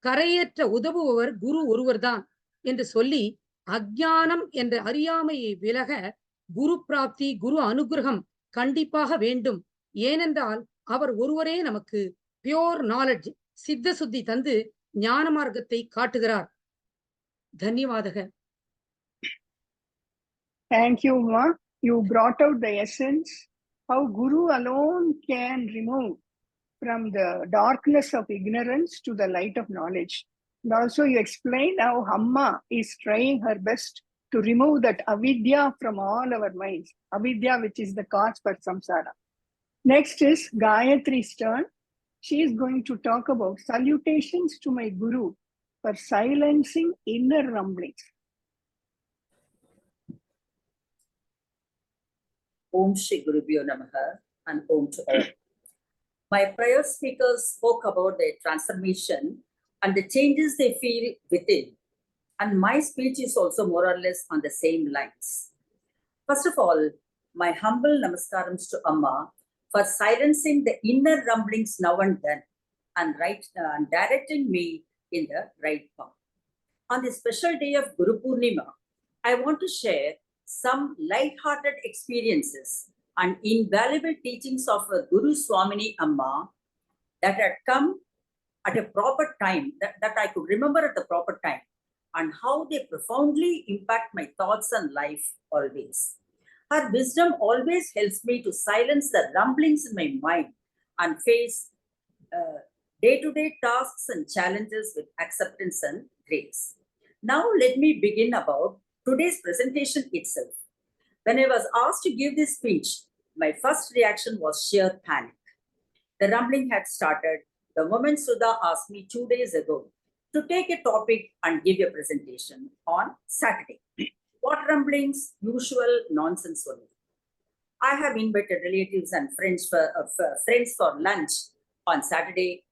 கரையேற்ற உதவுபவர் குரு ஒருவர்தான் என்று சொல்லி அஜ்ஞானம் என்ற அறியாமையை விலக குரு பிராப்தி, குரு அனுகிரகம் கண்டிப்பாக வேண்டும். ஏனென்றால் அவர் ஒருவரே நமக்கு பியோர் நாலெட்ஜ், சித்த சுத்தி தந்து ஞான மார்க்கத்தை காட்டுகிறார். தன்யவாதக. Thank you, Ma. You brought out the essence, how Guru alone can remove from the darkness of ignorance to the light of knowledge. And also you explained how Amma is trying her best to remove that avidya from all our minds, avidya which is the cause for samsara. Next is Gayatri's turn. She is going to talk about salutations to my Guru for silencing inner rumblings. Om Shri Gurubhyo Namaha and Om to all. My prior speakers spoke about their transformation and the changes they feel within. And my speech is also more or less on the same lines. First of all, my humble namaskarams to Amma for silencing the inner rumblings now and then and directing me in the right path. On this special day of Gurupurnima, I want to share some light-hearted experiences and invaluable teachings of Guru Swamini Amma that had come at a proper time, that I could remember at the proper time, and how they profoundly impact my thoughts and life always. Her wisdom always helps me to silence the rumblings in my mind and face day-to-day tasks and challenges with acceptance and grace. Now let me begin about today's presentation itself. When I was asked to give this speech, my first reaction was sheer panic. The rumbling had started the moment Sudha asked me 2 days ago to take a topic and give a presentation on Saturday. What rumblings? Usual nonsense only. I have invited relatives and friends for lunch on Saturday.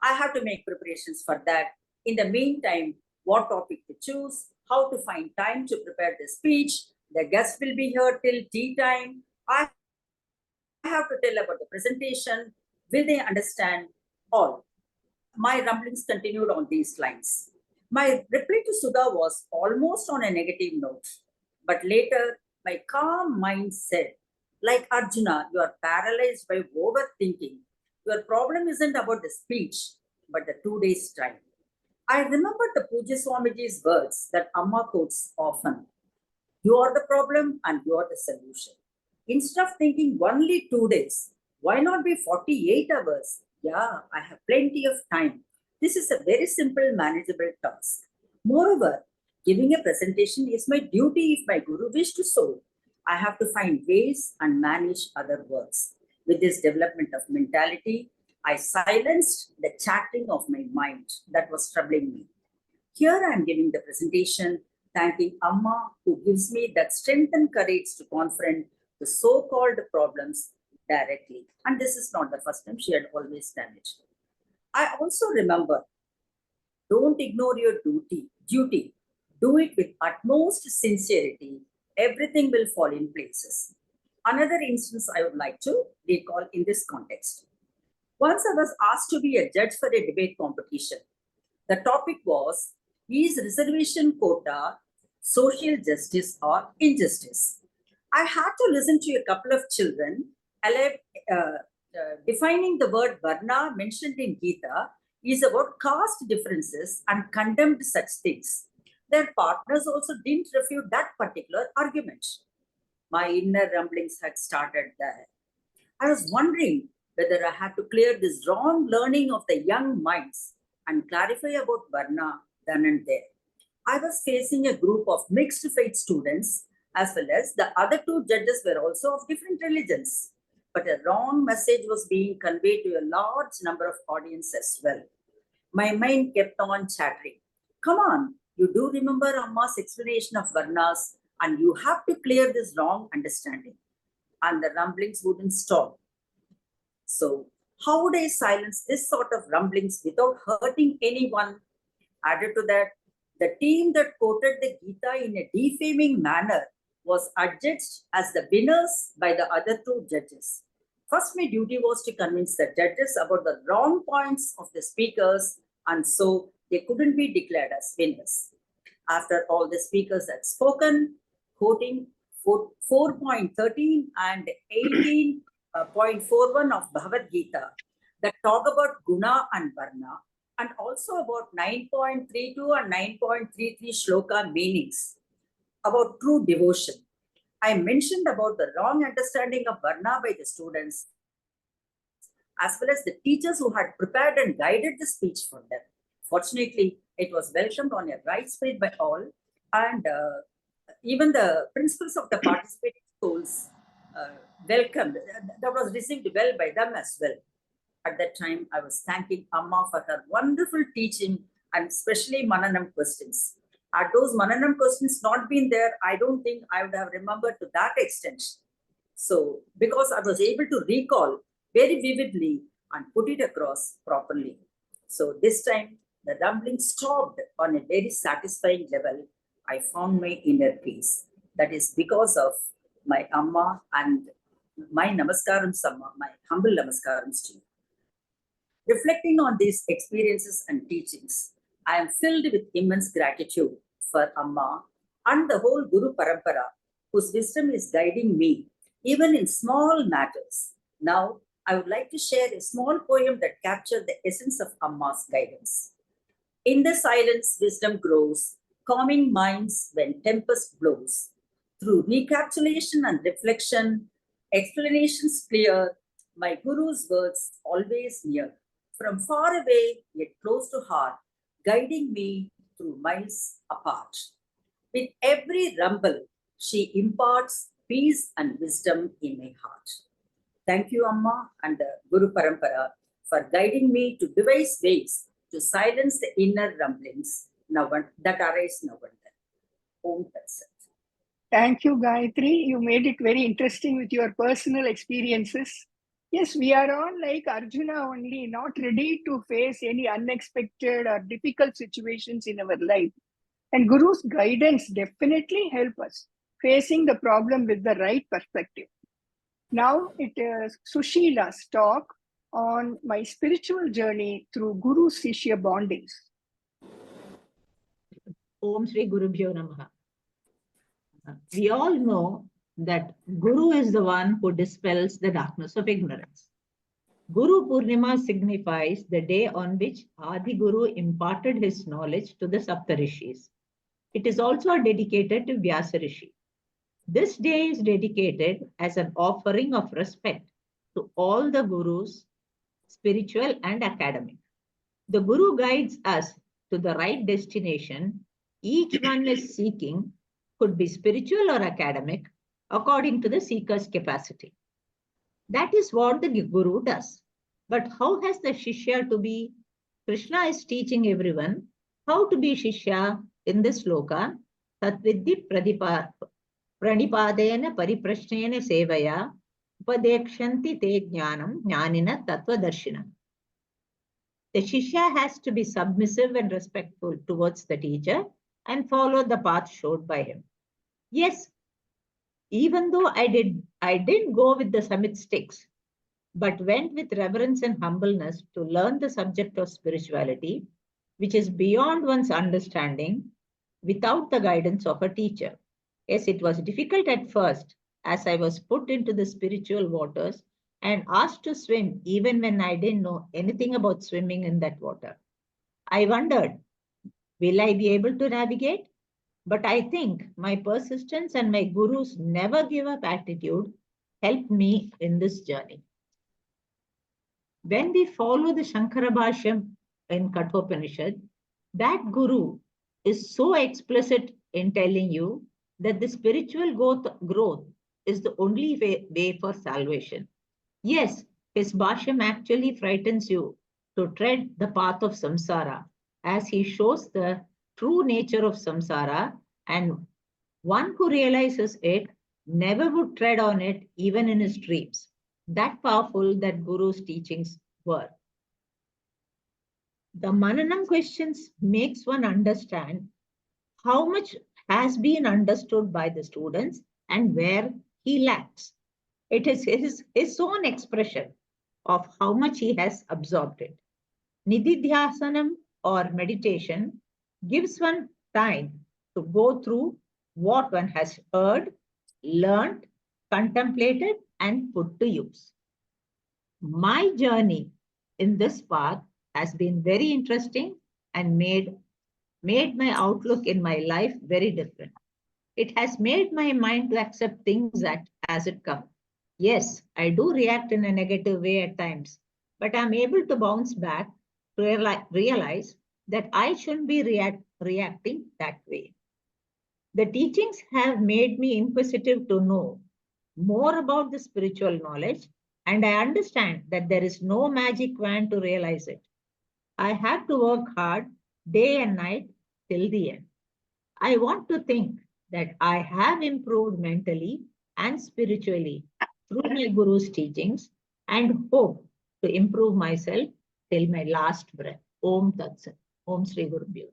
I have to make preparations for that. In the meantime, what topic to choose, how to find time to prepare the speech. The guests will be here till tea time. I have to tell about the presentation. Will they understand? All. My rumblings continued on these lines. My reply to Sudha was almost on a negative note. But later, my calm mind said, like Arjuna, you are paralyzed by overthinking. Your problem isn't about the speech, but the 2 days strike. I remembered the Pujya Swamiji's words that Amma quotes often. You are the problem and you are the solution. Instead of thinking only 2 days, why not be 48 hours? Yeah, I have plenty of time. This is a very simple, manageable task. Moreover, giving a presentation is my duty if my guru wishes to so. I have to find ways and manage other works. With this development of mentality, I silenced the chattering of my mind that was troubling me. Here I am giving the presentation, thanking Amma who gives me that strength and courage to confront the so-called problems directly. And this is not the first time, she had always done it. I also remember, don't ignore your duty. Do it with utmost sincerity. Everything will fall in places. Another instance I would like to recall in this context. Once I was asked to be a judge for a debate competition. The topic was, is reservation quota social justice or injustice? I had to listen to a couple of children defining the word varna mentioned in Gita is about caste differences and condemned such things. Their partners also didn't refute that particular argument. My inner rumblings had started there. I was wondering whether I had to clear this wrong learning of the young minds and clarify about varna then and there. I was facing a group of mixed faith students, as well as the other two judges were also of different religions. But a wrong message was being conveyed to a large number of audience as well. My mind kept on chattering. Come on, you do remember Amma's explanation of varnas, and you have to clear this wrong understanding. And the rumblings wouldn't stop. So, how would I silence this sort of rumblings without hurting anyone? Added to that, the team that quoted the Gita in a defaming manner was adjudged as the winners by the other two judges. First, my duty was to convince the judges about the wrong points of the speakers, and so they couldn't be declared as winners. After all the speakers had spoken, quoting 4.13 and 18.41 of Bhagavad Gita that talk about guna and varna, and also about 9.32 and 9.33 shloka meanings about true devotion. I mentioned about the wrong understanding of varna by the students, as well as the teachers who had prepared and guided the speech for them. Fortunately, it was welcomed on a right spirit by all, and even the principals of the participating schools welcomed. That was received well by them as well. At that time, I was thanking Amma for her wonderful teaching and especially Mananam questions. Had those Mananam questions not been there, I don't think I would have remembered to that extent. So, because I was able to recall very vividly and put it across properly. So, this time, the rumbling stopped on a very satisfying level. I found my inner peace. That is because of my Amma and my Namaskarams Amma, my humble Namaskarams to you. Reflecting on these experiences and teachings, I am filled with immense gratitude for Amma and the whole Guru Parampara, whose wisdom is guiding me, even in small matters. Now, I would like to share a small poem that captured the essence of Amma's guidance. In the silence, wisdom grows, calming minds when tempest blows. Through recapitulation and reflection, explanations clear, my Guru's words always near. From far away, yet close to heart, guiding me through miles apart. With every rumble, she imparts peace and wisdom in my heart. Thank you, Amma and the Guru Parampara, for guiding me to devise ways to silence the inner rumblings that arise now and then. Om Tat Sat. Thank you, Gayatri. You made it very interesting with your personal experiences. Yes, we are all like Arjuna only, not ready to face any unexpected or difficult situations in our life. And Guru's guidance definitely help us facing the problem with the right perspective. Now it is Sushila's talk on my spiritual journey through Guru Sishya bondings. Om Shri Gurubhyo Namaha. We all know that Guru is the one who dispels the darkness of ignorance. Gurupurnima signifies the day on which Adi Guru imparted his knowledge to the Saptarishis. It is also dedicated to Vyasa Rishi. This day is dedicated as an offering of respect to all the gurus, spiritual and academic. The Guru guides us to the right destination each one is seeking, could be spiritual or academic, according to the seeker's capacity. That is what the Guru does. But how has the Shishya to be? Krishna is teaching everyone how to be Shishya in this sloka. Tatvidhi pranipadena pariprashnena sevaya upadekshanti te jnanam jnanina tattvadarshina. The Shishya has to be submissive and respectful towards the teacher and follow the path showed by him. Yes, even though I didn't go with the summit sticks, but went with reverence and humbleness to learn the subject of spirituality, which is beyond one's understanding without the guidance of a teacher. Yes, it was difficult at first as I was put into the spiritual waters and asked to swim even when I didn't know anything about swimming in that water. I wondered, will I be able to navigate? But I think my persistence and my Guru's never give up attitude helped me in this journey. When we follow the Shankara Bhashyam in Kathopanishad, that Guru is so explicit in telling you that the spiritual growth is the only way for salvation. Yes, his Bhashyam actually frightens you to tread the path of samsara, as he shows the true nature of samsara, and one who realizes it never would tread on it even in his dreams. That powerful that Guru's teachings were. The Mananam questions makes one understand how much has been understood by the students and where he lacks. It is his own expression of how much he has absorbed it. Nididhyasanam or meditation gives one time to go through what one has heard, learned, contemplated, and put to use. My journey in this path has been very interesting and made my outlook in my life very different. It has made my mind to accept things as it comes. Yes, I do react in a negative way at times, but I'm able to bounce back to realize that I shouldn't be reacting that way. The teachings have made me inquisitive to know more about the spiritual knowledge, and I understand that there is no magic wand to realize it. I have to work hard day and night till the end. I want to think that I have improved mentally and spiritually through my Guru's teachings and hope to improve myself till my last breath. Om Tat Sat. Om Sri Gurubhyo.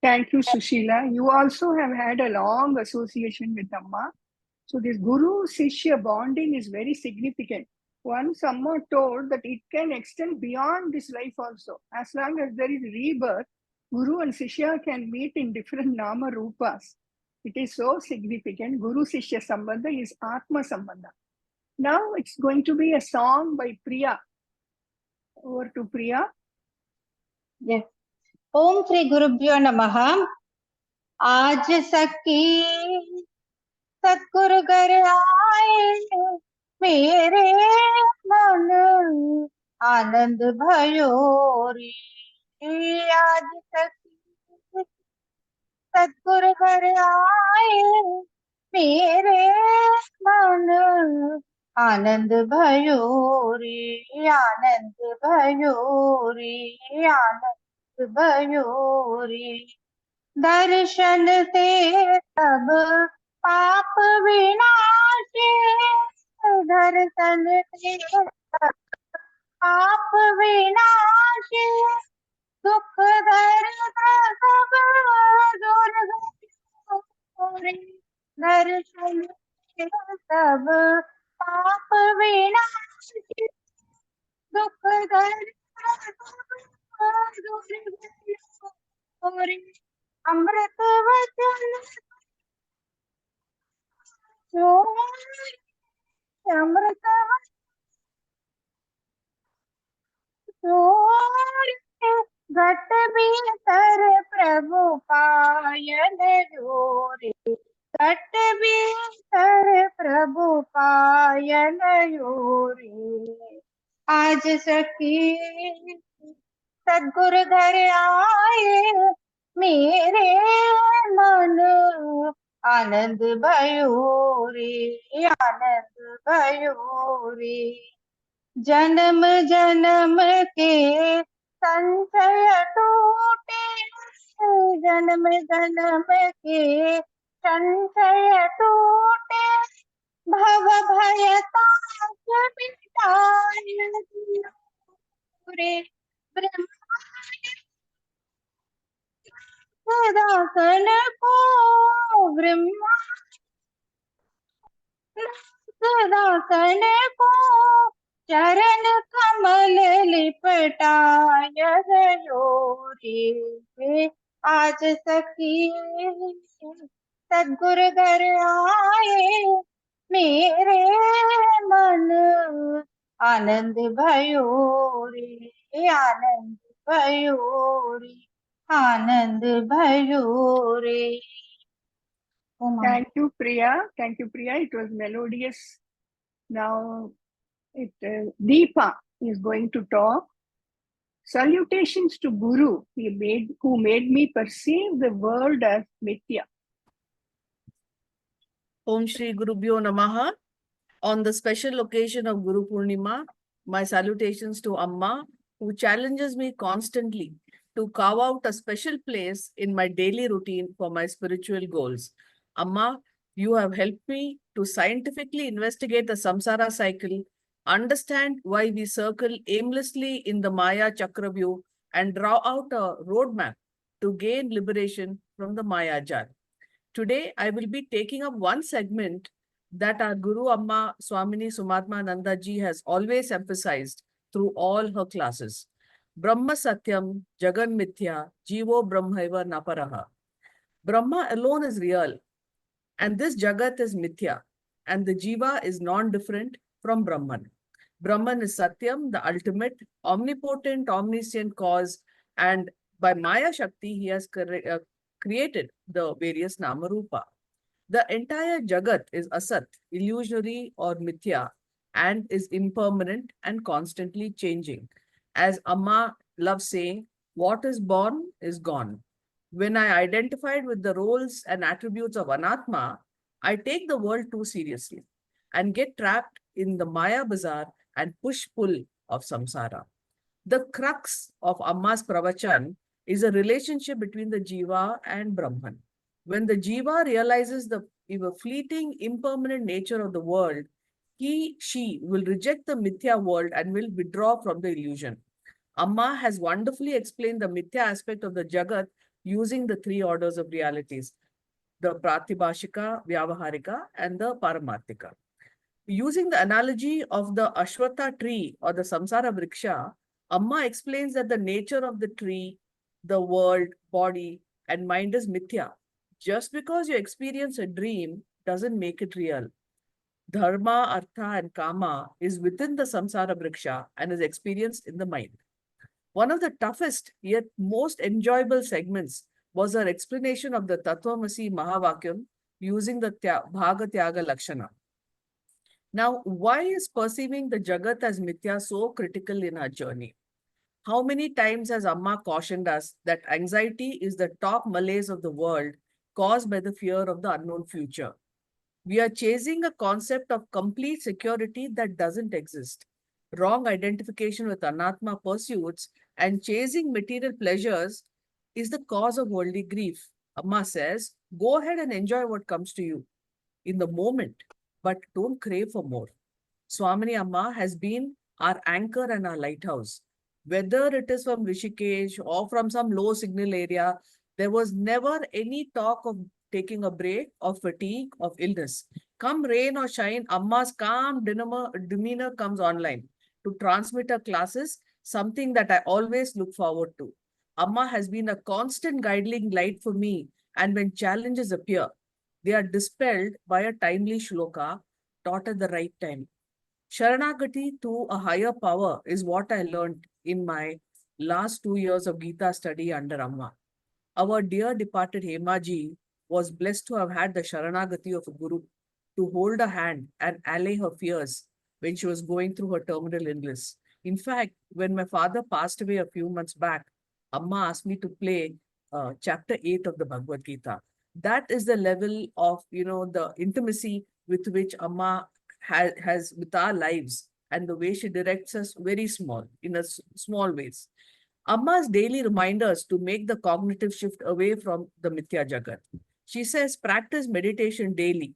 Thank you, Sushila. You also have had a long association with Amma. So this Guru-Sishya bonding is very significant. Once Amma told that it can extend beyond this life also. As long as there is rebirth, Guru and Sishya can meet in different Nama Rupas. It is so significant. Guru-Sishya Sambandha is Atma Sambandha. Now it's going to be a song by Priya. Over to Priya. Yes. ओम श्री गुरुभ्यो नमः। आज सखी सतगुरु घर आए मेरे मन आनंद भयो रे। आज सखी सतगुरु घर आए मेरे मन आनंद भयो रे। आनंद भयो रे। आनंद भयोरी। दर्शन से सब पाप विनाशे। दर्शन से सब पाप विनाशे। दुख दर्द सब दूर गए। दर्शन से सब पाप विनाशे। दुख दर्द अमृत वचन अमृत घट भीतर प्रभु पायन जोरे। घट भीतर प्रभु पायल रे। आज सखी सद्गुरु घर आए, मेरे मन आनंद भयो रे, आनंद भयो रे। जन्म जन्म के संशय टूटे, जन्म जन्म के संशय टूटे, भव भय ताप मिटाए रे। ब्रह्मदासन को ब्रह्मा दासन को चरण कमल लिपटाय रे। आज सखी सद्गुरु घर आए, मेरे मन आनंद भयो रे, आनंद भयो रे, आनंद भयो रे। Thank you, Priya. Thank you, Priya. It was melodious. Now, Deepa is going to talk. Salutations to Guru, who made me perceive the world as mithya. Om Shri Gurubhyo Namaha. On the special occasion of Gurupurnima, my salutations to Amma, who challenges me constantly to carve out a special place in my daily routine for my spiritual goals. Amma, you have helped me to scientifically investigate the samsara cycle, understand why we circle aimlessly in the Maya Chakravyuh, and draw out a roadmap to gain liberation from the Maya Jal. Today, I will be taking up one segment that our Guru Amma Swamini Sumatma Nanda ji has always emphasized through all her classes. Brahma Satyam Jagan Mithya Jivo Brahmaiva Naparaha. Brahma alone is real, and this Jagat is Mithya, and the Jiva is non-different from Brahman. Brahman is Satyam, the ultimate, omnipotent, omniscient cause, and by Maya Shakti, he has created the various Nama Rupa. The entire Jagat is Asat, illusionary or Mithya, and is impermanent and constantly changing. As Amma loves saying, what is born is gone. When I identified with the roles and attributes of Anatma, I take the world too seriously and get trapped in the Maya bazaar and push-pull of samsara. The crux of Amma's pravachan is a relationship between the Jiva and Brahman. When the Jiva realizes the fleeting, impermanent nature of the world, she will reject the Mithya world and will withdraw from the illusion. Amma has wonderfully explained the Mithya aspect of the Jagat using the three orders of realities, the Pratibhashika, Vyavaharika, and the Paramarthika. Using the analogy of the Ashwatha tree or the Samsara Vriksha, Amma explains that the nature of the tree, the world, body, and mind is Mithya. Just because you experience a dream doesn't make it real. Dharma, Artha, and Kama is within the Samsara Vriksha and is experienced in the mind. One of the toughest yet most enjoyable segments was her explanation of the Tattvamasi Mahavakyam using the Bhaga Tyaga Lakshana. Now, why is perceiving the Jagat as Mithya so critical in our journey? How many times has Amma cautioned us that anxiety is the top malaise of the world caused by the fear of the unknown future? We are chasing a concept of complete security that doesn't exist. Wrong identification with Anatma pursuits and chasing material pleasures is the cause of worldly grief. Amma says, go ahead and enjoy what comes to you in the moment, but don't crave for more. Swamini Amma has been our anchor and our lighthouse. Whether it is from Rishikesh or from some low signal area, there was never any talk of taking a break, of fatigue, of illness. Come rain or shine, Amma's calm demeanor comes online to transmit her classes, something that I always look forward to. Amma has been a constant guiding light for me, and when challenges appear, they are dispelled by a timely shloka taught at the right time. Sharanagati to a higher power is what I learned in my last 2 years of Gita study under Amma. Our dear departed Hemaji was blessed to have had the Sharanagati of a Guru to hold her hand and allay her fears when she was going through her terminal illness. In fact, when my father passed away a few months back, Amma asked me to play chapter 8 of the Bhagavad Gita. That is the level of, the intimacy with which Amma has with our lives, and the way she directs us very small, in a small ways. Amma's daily reminders to make the cognitive shift away from the Mithya Jagat. She says, practice meditation daily.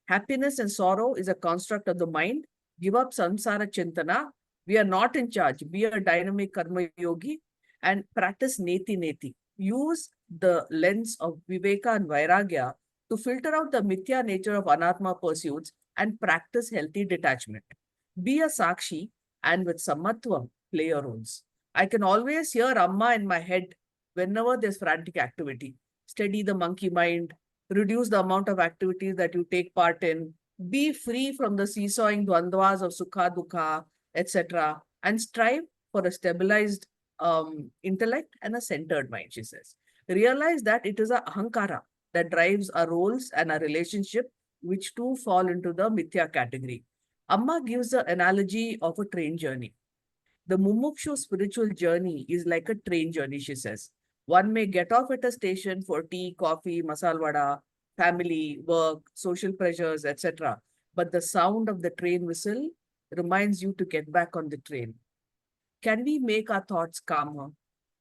Happiness and sorrow is a construct of the mind. Give up samsara chintana. We are not in charge. Be a dynamic karma yogi and practice neti neti. Use the lens of viveka and vairagya to filter out the mithya nature of anatma pursuits and practice healthy detachment. Be a sakshi and with samatvam, play your roles. I can always hear Amma in my head whenever there's frantic activity. Steady the monkey mind, reduce the amount of activities that you take part in, be free from the seesawing dvandvas of sukha, dukha, etc. and strive for a stabilized intellect and a centered mind, she says. Realize that it is a ahankara that drives our roles and our relationship, which too fall into the mithya category. Amma gives the analogy of a train journey. The mumukshu spiritual journey is like a train journey, she says. One may get off at a station for tea, coffee, masal vada, family, work, social pressures, etc. But the sound of the train whistle reminds you to get back on the train. Can we make our thoughts calmer,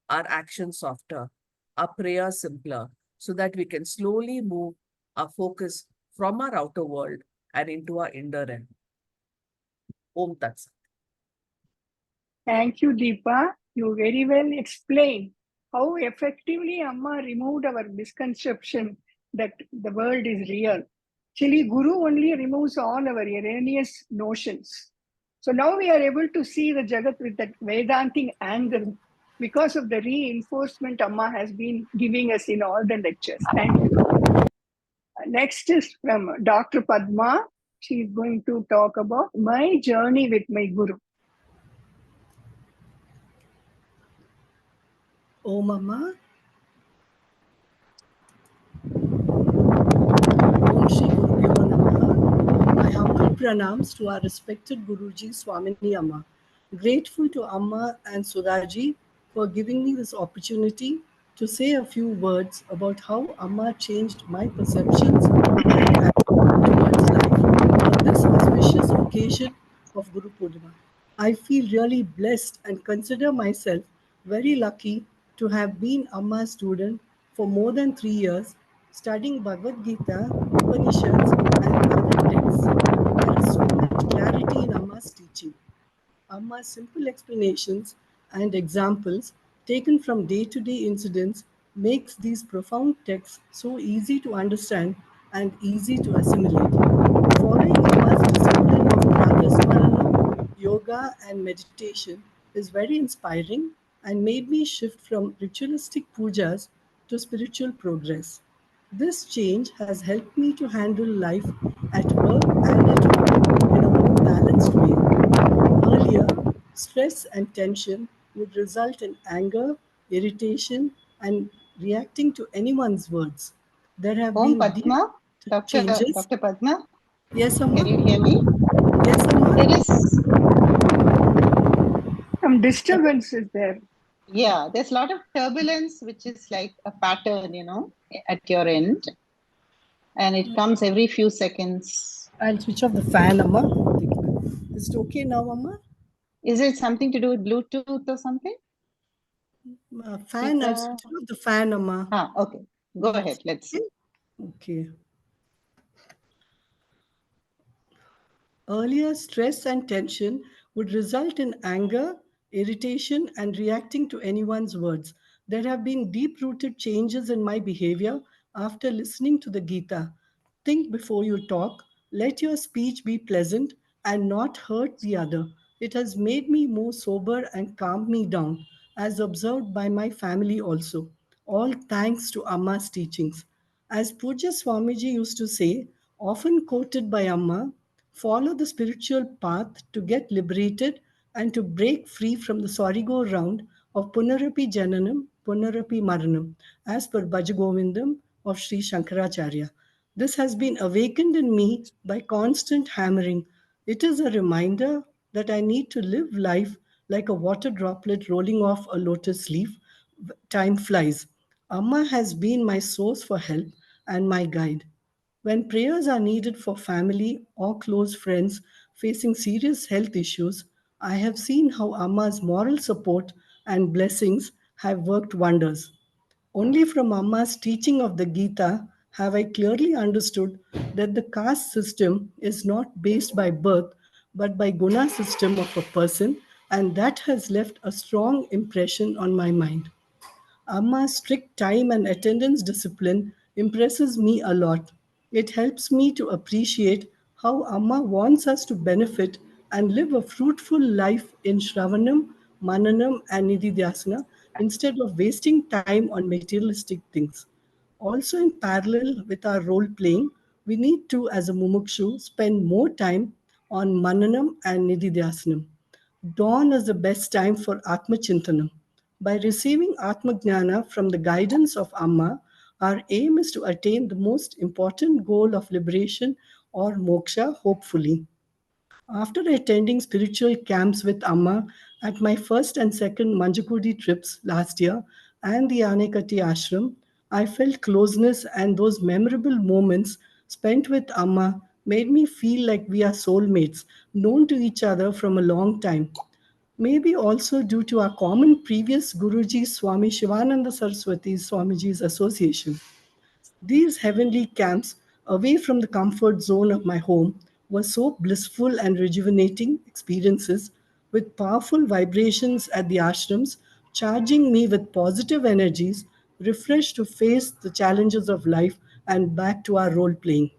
our actions softer, our prayers simpler, so that we can slowly move our focus from our outer world and into our inner realm? Om Tat Sat. Thank you, Deepa. You very well explained how effectively Amma removed our misconception that the world is real. Actually, Guru only removes all our erroneous notions. So now we are able to see the Jagat with that Vedantic angle because of the reinforcement Amma has been giving us in all the lectures. Thank you. Next is from Dr. Padma. She is going to talk about my journey with my Guru. Om Amma. Om Shri Gurupyo Namaha. My humble pranams to our respected Guruji Swamini Amma. Grateful to Amma and Sudhaji for giving me this opportunity to say a few words about how Amma changed my perceptions and attitude towards life on this auspicious occasion of Gurupurnima. I feel really blessed and consider myself very lucky to have been Amma's student for more than 3 years, studying Bhagavad Gita, Upanishads, and other texts. There is so much clarity in Amma's teaching. Amma's simple explanations and examples taken from day-to-day incidents makes these profound texts so easy to understand and easy to assimilate. Following Amma's discipline of Pradasmarana, yoga and meditation is very inspiring and made me shift from ritualistic pujas to spiritual progress. This change has helped me to handle life at work and at home in a more balanced way. Earlier, stress and tension would result in anger, irritation, and reacting to anyone's words. There have Om been deep Padma, changes. Dr. Padma, Yes, Amma. can you hear me? Yes, Amma. There is, Some disturbance is there. yeah, there's a lot of turbulence, which is like a pattern, at your end. And it comes every few seconds. I'll switch off the fan, Amma. Is it okay now, Amma? Is it something to do with Bluetooth or something? Fan, I'll Speaker? switch off the fan, Amma. Okay. Go ahead. Let's see. Okay. Earlier, stress and tension would result in anger, irritation, and reacting to anyone's words. There have been deep-rooted changes in my behavior after listening to the Gita. Think before you talk. Let your speech be pleasant and not hurt the other. It has made me more sober and calmed me down, as observed by my family also. All thanks to Amma's teachings. As Puja Swamiji used to say, often quoted by Amma, follow the spiritual path to get liberated and to break free from the sorry go round of Punarapi Jananam, Punarapi Maranam, as per Bhajagovindam of Sri Shankaracharya. This has been awakened in me by constant hammering. It is a reminder that I need to live life like a water droplet rolling off a lotus leaf. Time flies. Amma has been my source for help and my guide. When prayers are needed for family or close friends facing serious health issues, I have seen how Amma's moral support and blessings have worked wonders. Only from Amma's teaching of the Gita have I clearly understood that the caste system is not based by birth but by guna system of a person, and that has left a strong impression on my mind. Amma's strict time and attendance discipline impresses me a lot. It helps me to appreciate how Amma wants us to benefit and live a fruitful life in Shravanam, Mananam, and Nididhyasana instead of wasting time on materialistic things. Also, in parallel with our role playing, we need to, as a mumukshu, spend more time on Mananam and Nididhyasanam. Dawn is the best time for Atma Chintanam. By receiving Atma Jnana from the guidance of Amma, our aim is to attain the most important goal of liberation or moksha, hopefully. After attending spiritual camps with Amma at my first and second Manjakudi trips last year and the Anekati ashram, I felt closeness, and those memorable moments spent with Amma made me feel like we are soulmates, known to each other from a long time. Maybe also due to our common previous Guruji Swami Shivananda Saraswati Swamiji's association. These heavenly camps, away from the comfort zone of my home, were so blissful and rejuvenating experiences with powerful vibrations at the ashrams, charging me with positive energies, refreshed to face the challenges of life and back to our role playing.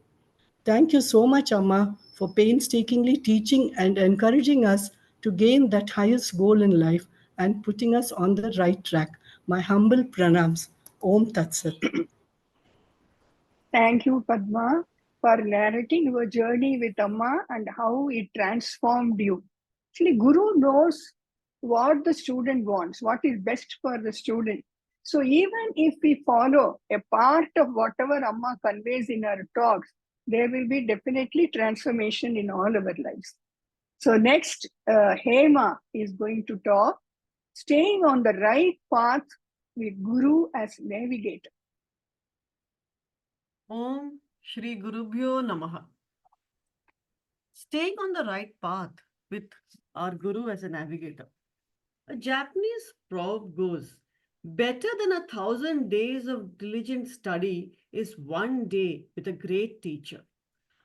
Thank you so much, Amma, for painstakingly teaching and encouraging us to gain that highest goal in life and putting us on the right track. My humble pranams. Om Tat Sat. Thank you, Padma, for narrating your journey with Amma and how it transformed you. Actually, Guru knows what the student wants, what is best for the student. So even if we follow a part of whatever Amma conveys in her talks, there will be definitely transformation in all our lives. So next, Hema is going to talk, staying on the right path with Guru as navigator. Om Shri Gurubhyo Namaha. Staying on the right path with our Guru as a navigator. A Japanese proverb goes, better than 1,000 days of diligent study is one day with a great teacher.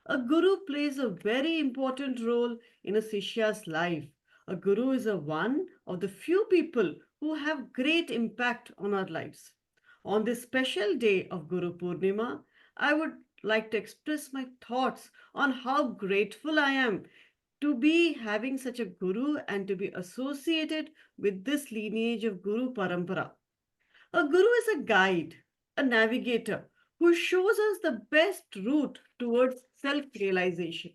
A guru plays a very important role in a Shishya's life. A guru is one of the few people who have great impact on our lives. On this special day of Gurupurnima, I would like to express my thoughts on how grateful I am to be having such a guru and to be associated with this lineage of Guru Parampara. A guru is a guide, a navigator who shows us the best route towards self-realization.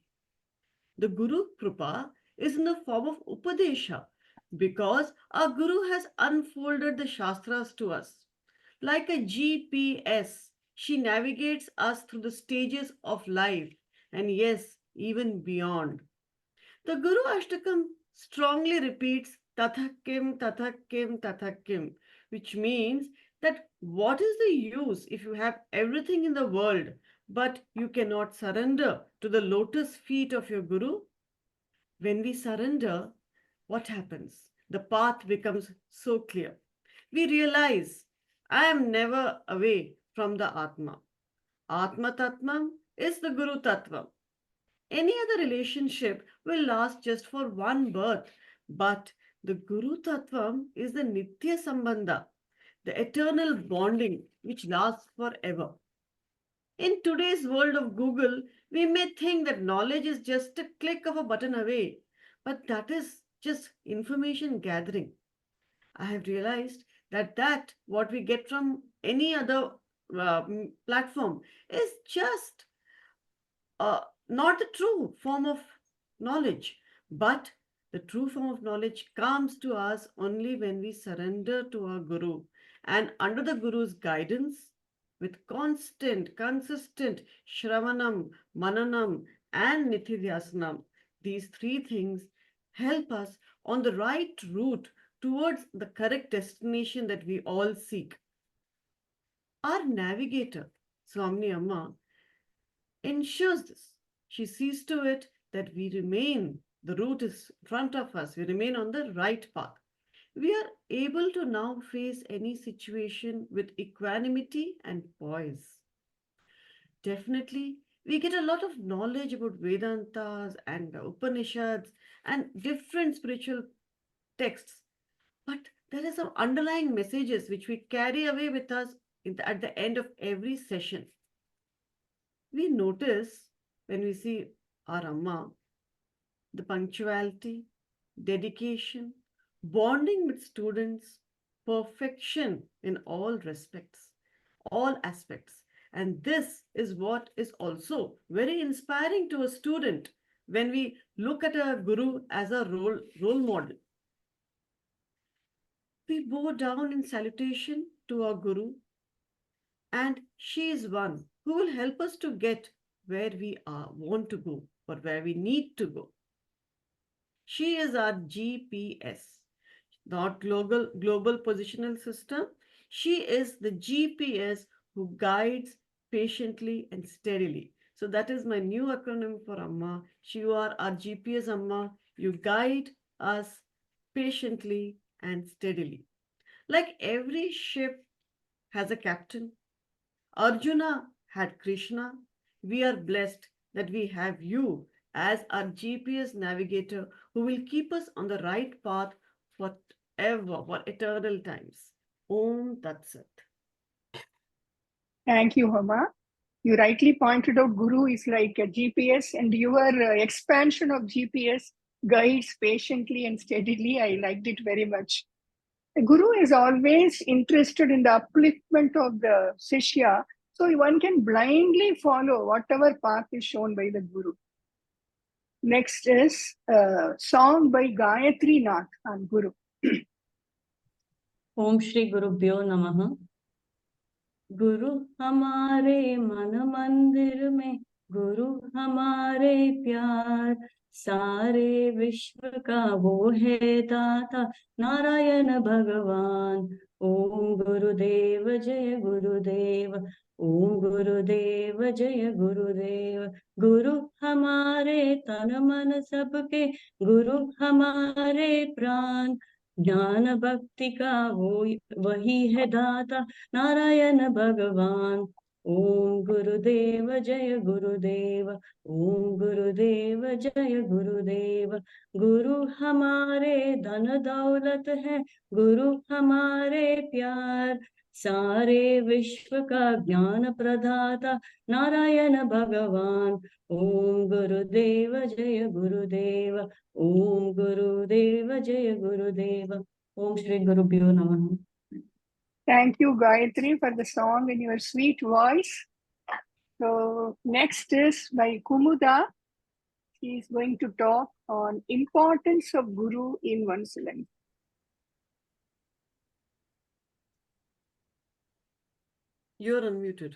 The Guru Krupa is in the form of Upadesha because our Guru has unfolded the Shastras to us. Like a GPS, she navigates us through the stages of life and yes, even beyond. The Guru Ashtakam strongly repeats Tathakim, Tathakim, Tathakim, which means that what is the use if you have everything in the world, but you cannot surrender to the lotus feet of your Guru? When we surrender, what happens? The path becomes so clear. We realize I am never away from the Atma. Atma Tatvam is the Guru Tatvam. Any other relationship will last just for one birth, but the Guru Tattvam is the Nitya Sambandha, the eternal bonding which lasts forever. In today's world of Google, we may think that knowledge is just a click of a button away, but that is just information gathering. I have realized that what we get from any other platform is just not the true form of knowledge, but the true form of knowledge comes to us only when we surrender to our Guru. And under the Guru's guidance, with constant, consistent Shravanam, Mananam, and Nithidhyasanam. These three things help us on the right route towards the correct destination that we all seek. Our navigator, Swamini Amma, ensures this. She sees to it that we remain, the route is in front of us, we remain on the right path. We are able to now face any situation with equanimity and poise. Definitely, we get a lot of knowledge about Vedantas and the Upanishads and different spiritual texts, but there are some underlying messages which we carry away with us at the end of every session. We notice when we see our Amma, the punctuality, dedication, bonding with students, perfection in all respects, all aspects. And this is what is also very inspiring to a student when we look at a guru as a role model. We bow down in salutation to our guru, and she is one who will help us to get where we want to go or where we need to go. She is our GPS, not global positional system. She is the GPS who guides patiently and steadily. So that is my new acronym for Amma. You are our GPS, Amma. You guide us patiently and steadily. Like every ship has a captain, Arjuna had Krishna. We are blessed that we have you as our GPS navigator who will keep us on the right path forever, for eternal times. Om Tat Sat. Thank you, Homa. You rightly pointed out Guru is like a GPS, and your expansion of GPS guides patiently and steadily. I liked it very much. The Guru is always interested in the upliftment of the Shishya, so one can blindly follow whatever path is shown by the Guru. Next is a song by Gayatri Nath on Guru. ओम श्री गुरुभ्यो नमः। गुरु हमारे मन मंदिर में, गुरु हमारे प्यार, सारे विश्व का वो है दाता नारायण भगवान। ओम गुरुदेव जय गुरुदेव, ओम गुरुदेव जय गुरुदेव। गुरु हमारे तन मन सबके, गुरु हमारे प्राण, ज्ञान भक्ति का वो वही है दाता नारायण भगवान। ओम गुरुदेव जय गुरुदेव, ओम गुरुदेव जय गुरुदेव। गुरु हमारे धन दौलत है, गुरु हमारे प्यार, सारे विश्व का ज्ञान प्रदाता नारायण भगवान। ओम गुरुदेव जय गुरुदेव, ओम गुरुदेव जय गुरुदेव। ओम श्री गुरुभ्यो नमः। Thank you, Gayatri, for the song in your sweet voice. So next is by Kumuda. She is going to talk on importance of Guru in one's life. You're unmuted.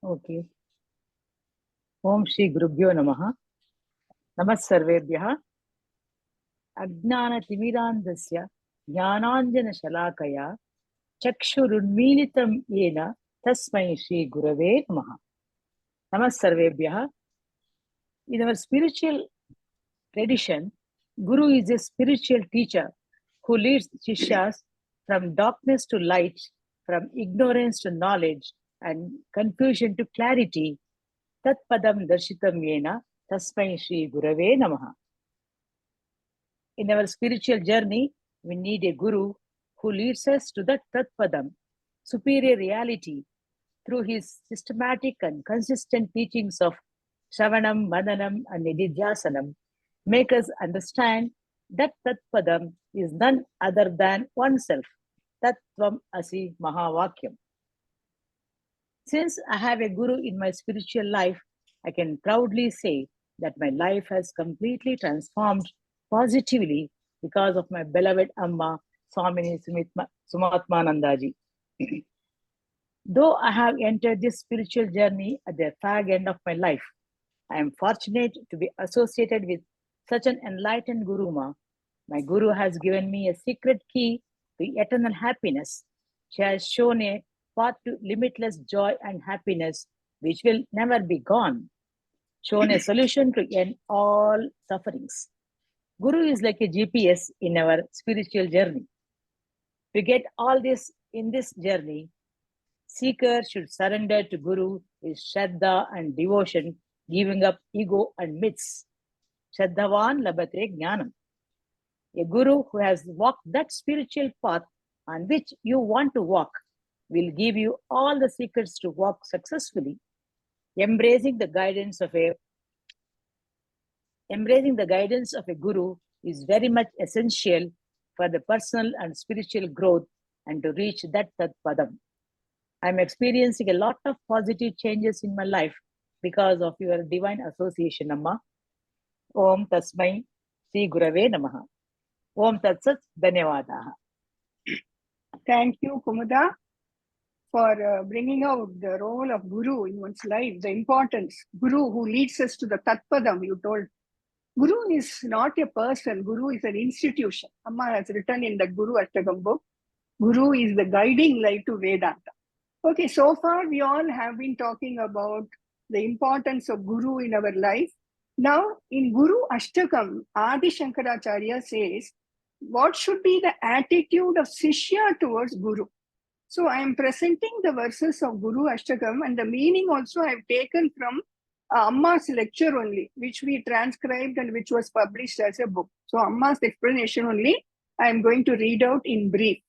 Okay. Om Shri Gurubhyo Namaha. Namas Sarvebhyah. Ajnana Timirandasya Jnananjana Shalakaya Chakshurunmilitam Yena Tasmai Shri Gurave Namaha. Namas Sarvebhyah. In our spiritual tradition, Guru is a spiritual teacher who leads Shishyas from darkness to light, from ignorance to knowledge, and confusion to clarity. Tat padam darshitam yena tasmai Shri Gurave Namaha. In our spiritual journey, we need a Guru who leads us to that Tat padam, superior reality, through his systematic and consistent teachings of Shravanam, Mananam, and Nididhyasanam, make us understand that Tat padam is none other than oneself. Tattvam Asi Mahavakyam. Since I have a Guru in my spiritual life, I can proudly say that my life has completely transformed positively because of my beloved Amma, Swamini Sumatmanandaji. Though I have entered this spiritual journey at the fag end of my life, I am fortunate to be associated with such an enlightened Guruma. My Guru has given me a secret key to eternal happiness. She has shown a path to limitless joy and happiness, which will never be gone. Shown a solution to end all sufferings. Guru is like a GPS in our spiritual journey. To get all this in this journey, seeker should surrender to Guru with Shraddha and devotion, giving up ego and myths. Shraddhavan labhate jnanam. A Guru who has walked that spiritual path on which you want to walk will give you all the secrets to walk successfully. Embracing the guidance of a Guru is very much essential for the personal and spiritual growth and to reach that Tat Padam. I'm experiencing a lot of positive changes in my life because of your divine association, Amma. Om Tasmai Sri Gurave Namaha. Om Tat Sat Dhanyavadaha. Thank you, Kumuda, for bringing out the role of Guru in one's life, the importance. Guru who leads us to the Tatpadam, you told. Guru is not a person, Guru is an institution. Amma has written in the Guru Ashtakam book, Guru is the guiding light to Vedanta. Okay, so far we all have been talking about the importance of Guru in our life. Now, in Guru Ashtakam, Adi Shankaracharya says, what should be the attitude of Sishya towards Guru? So I am presenting the verses of Guru Ashtakam, and the meaning also I have taken from Amma's lecture only, which we transcribed and which was published as a book. So Amma's explanation only, I am going to read out in brief.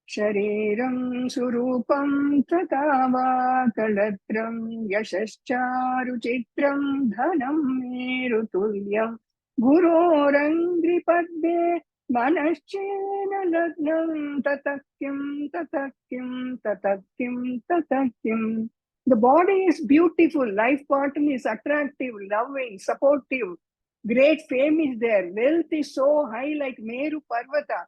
Shariram surupam tatava kalatram yashascharuchitram dhanam merutulyam gurorangripadde manashchena lagnam tatakyam tatakyam tatakyam tatakyam. The body is beautiful, life partner is attractive, loving, supportive, great fame is there, wealth is so high like Meru Parvata.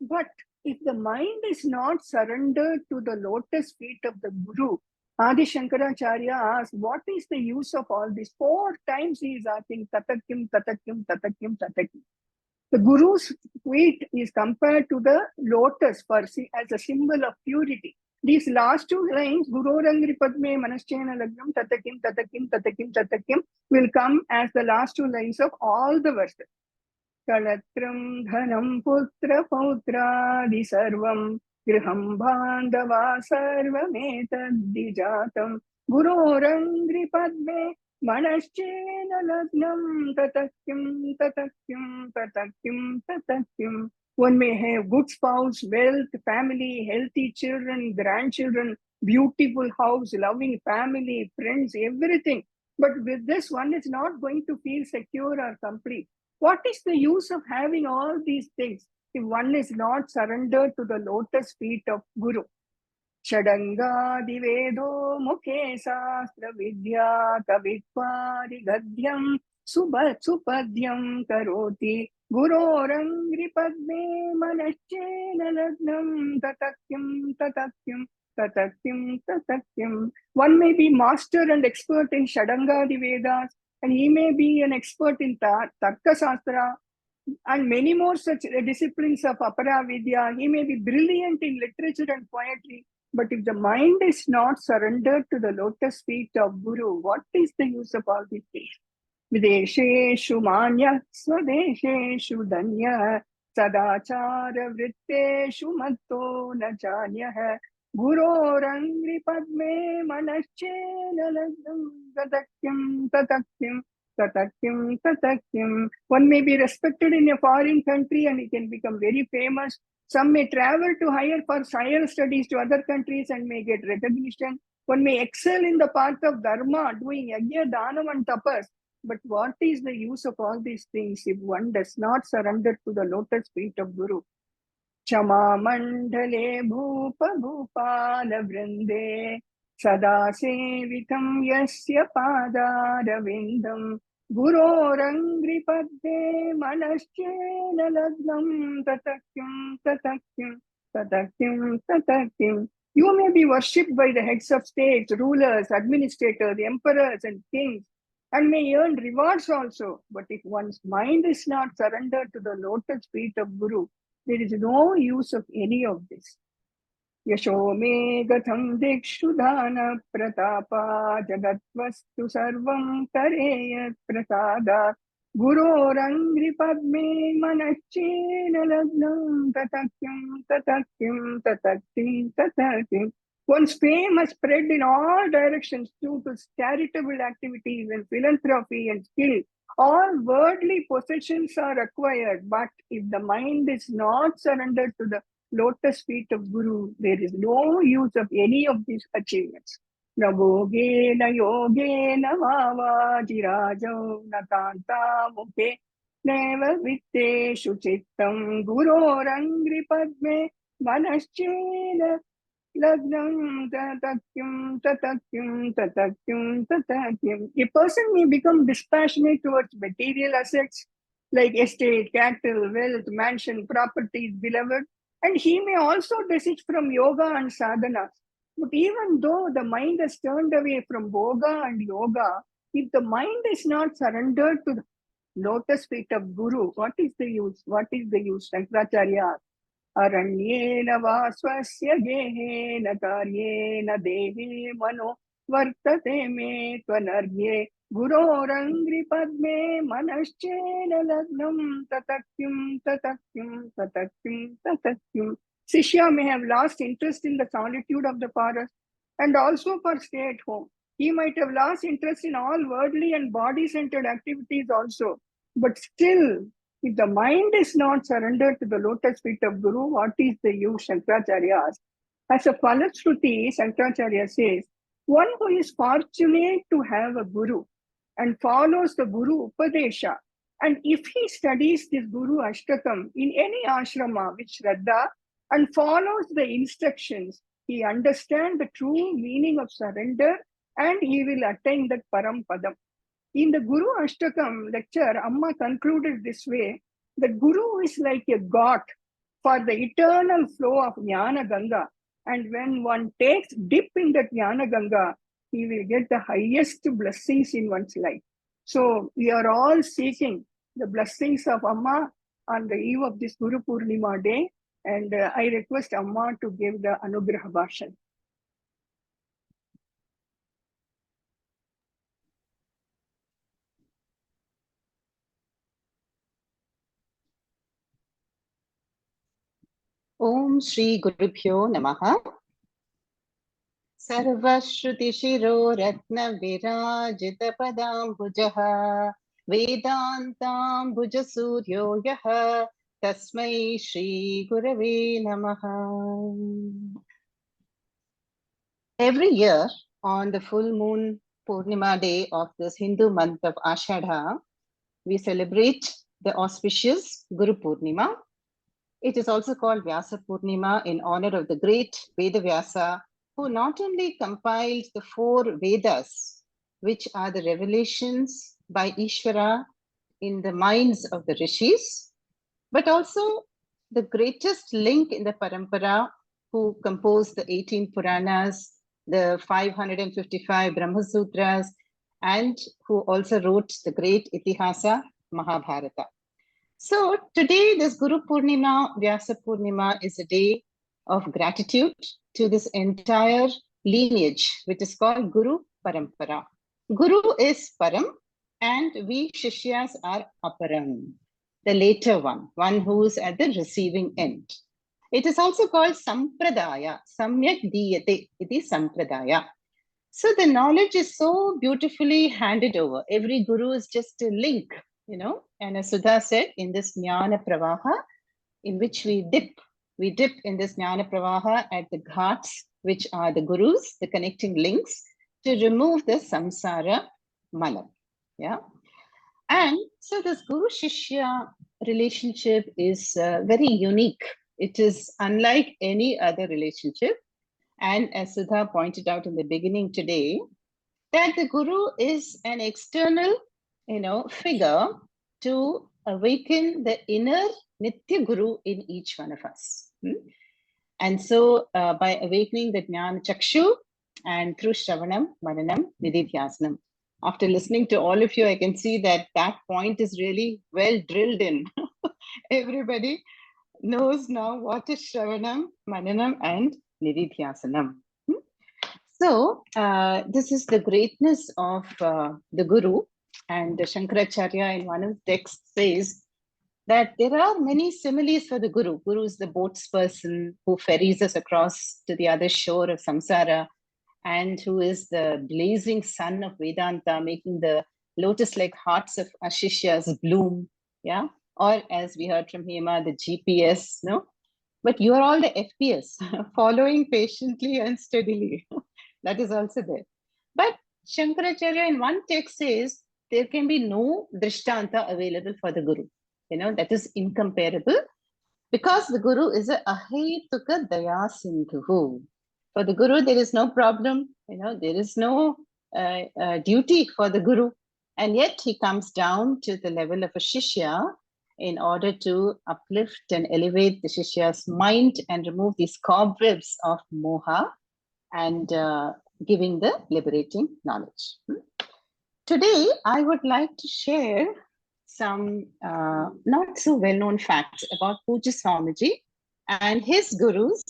But if the mind is not surrendered to the lotus feet of the Guru, Adi Shankaracharya asked, what is the use of all this? 4 times he is asking, tatakyam, tatakyam, tatakyam, tatakyam. The Guru's feet is compared to the lotus as a symbol of purity. These last 2 lines, Gurorangri Padme Manaschena Lagnam Tatakim Tatakim Tatakim Tatakim, will come as the last 2 lines of all the verses. Kalatram dhanam putra pautradi sarvam griham bandava sarvametaddijatam Gurorangri Padme Manaschena Lagnam Tatakim Tatakim Tatakim Tatakim. One may have good spouse, wealth, family, healthy children, grandchildren, beautiful house, loving family, friends, everything. But with this, one is not going to feel secure or complete. What is the use of having all these things if one is not surrendered to the lotus feet of Guru? Shadanga divedo mukhe sastra vidya kavitvari gadhyam supadyam karoti Gurorangri padme manashchena lagnam tatakyam tatakyam tatakyam tatakyam. One may be master and expert in Shadanga Vedas, and he may be an expert in Tarka Shastra and many more such disciplines of Apara Vidya. He may be brilliant in literature and poetry, but if the mind is not surrendered to the lotus feet of Guru, what is the use of all these things? Videsheshu manya swadesheshu danya sadachara vritteshu matto nachanyah Gurorangri padme manashchena lagnam tatakyam tatakyam tatakyam tatakyam. One may be respected in a foreign country and he can become very famous. Some may travel to higher studies to other countries and may get recognition. One may excel in the path of dharma, doing yajna, dhanam and tapas. But what is the use of all these things if one does not surrender to the lotus feet of Guru? Chama mandale bhupa bhupala vrinde sada sevitam yasya padaravindam Gurorangri padde manashchena lagnam tatakyam tatakyam Tatakim, tatakim. You may be worshipped by the heads of states, rulers, administrators, emperors, and kings, and may earn rewards also. But if one's mind is not surrendered to the lotus feet of Guru, there is no use of any of this. Yasho me gatham dikshu dhana pratapa jagatvastu sarvam tareyat prasada Gurorangri padme manachena lagnam tatakyam tatakyam tatakyam tatakyam. One's fame has spread in all directions due to charitable activities and philanthropy and skill. All worldly possessions are acquired, but if the mind is not surrendered to the lotus feet of Guru, there is no use of any of these achievements. Na bhoge na yoge na vavajirajo na kanta mukhe neva vitteshu chittam gurorangri padme manaschena lagnam tatakyam tatakyam tatakyam tatakyam. A person may become dispassionate towards material assets like estate, cattle, wealth, mansion, properties, beloved, and he may also desist from yoga and sadhana. But even though the mind has turned away from bhoga and yoga, if the mind is not surrendered to the lotus feet of Guru, what is the use? What is the use? Shankaracharya. Aranyena va swasya gehena karyena devi mano vartate me tvanarye gurorangri padme manaschena lagnam tatakyam tatakyam tatakyam tatakyam. Shishya may have lost interest in the solitude of the forest and also for stay at home. He might have lost interest in all worldly and body-centered activities also. But still, if the mind is not surrendered to the lotus feet of Guru, what is the use? Shankaracharya asks. As a Falashruti, Shankaracharya says, one who is fortunate to have a Guru and follows the Guru Upadesha, and if he studies this Guru Ashtakam in any ashrama with Shraddha and follows the instructions, he understands the true meaning of surrender and he will attain that Param Padam. In the Guru Ashtakam lecture, Amma concluded this way, the Guru is like a god for the eternal flow of Jnana Ganga. And when one takes dip in that Jnana Ganga, he will get the highest blessings in one's life. So we are all seeking the blessings of Amma on the eve of this Gurupurnima day. And I request Amma to give the Anugraha Bhashan. Om Shri Gurubhyo Namaha. Sarvashruti-shiro ratna virajita padambujaha Vedantam suryo yaha Tasmai Shri Gurave Namaha. Every year on the full moon Purnima day of this Hindu month of Ashadha, we celebrate the auspicious Guru Purnima. It is also called Vyasa Purnima in honor of the great Veda Vyasa, who not only compiled the 4 Vedas, which are the revelations by Ishvara in the minds of the rishis, but also the greatest link in the Parampara, who composed the 18 Puranas, the 555 Brahma Sutras, and who also wrote the great Itihasa Mahabharata. So today, this Guru Purnima, Vyasa Purnima, is a day of gratitude to this entire lineage, which is called Guru Parampara. Guru is Param, and we Shishyas are Aparam, the later one who's at the receiving end. It is also called Sampradaya, Samyak Diyate, it is Sampradaya. So the knowledge is so beautifully handed over. Every Guru is just a link, you know, and as Sudha said, in this Jnana Pravaha, in which we dip in this Jnana Pravaha at the ghats, which are the Gurus, the connecting links, to remove the samsara malam. Yeah. And so this Guru-Shishya relationship is very unique. It is unlike any other relationship. And as Sudha pointed out in the beginning today, that the Guru is an external, figure to awaken the inner Nitya Guru in each one of us. And so by awakening the Jnana Chakshu and through Shravanam, Maranam, Nididhyasanam. After listening to all of you, I can see that that point is really well drilled in. Everybody knows now what is Shravanam, Mananam, and Nididhyasanam. So this is the greatness of the Guru. And Shankaracharya in one of the texts says that there are many similes for the Guru. Guru is the boatsperson who ferries us across to the other shore of samsara, and who is the blazing sun of Vedanta, making the lotus-like hearts of Ashishyas bloom. Yeah, or as we heard from Hema, the GPS. No, but you are all the FPS, following patiently and steadily. That is also there. But Shankaracharya in one text says there can be no drishtanta available for the Guru. That is incomparable, because the Guru is a ahetuka daya sindhu. For the Guru, there is no problem. There is no duty for the Guru. And yet he comes down to the level of a Shishya in order to uplift and elevate the Shishya's mind and remove these cobwebs of moha and giving the liberating knowledge. Today, I would like to share some not so well-known facts about Pujya Swamiji and his gurus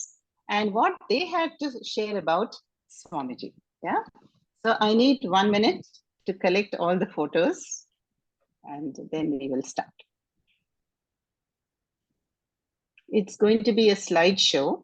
and what they had to share about Swamiji. Yeah. So I need 1 minute to collect all the photos, and then we will start. It's going to be a slideshow.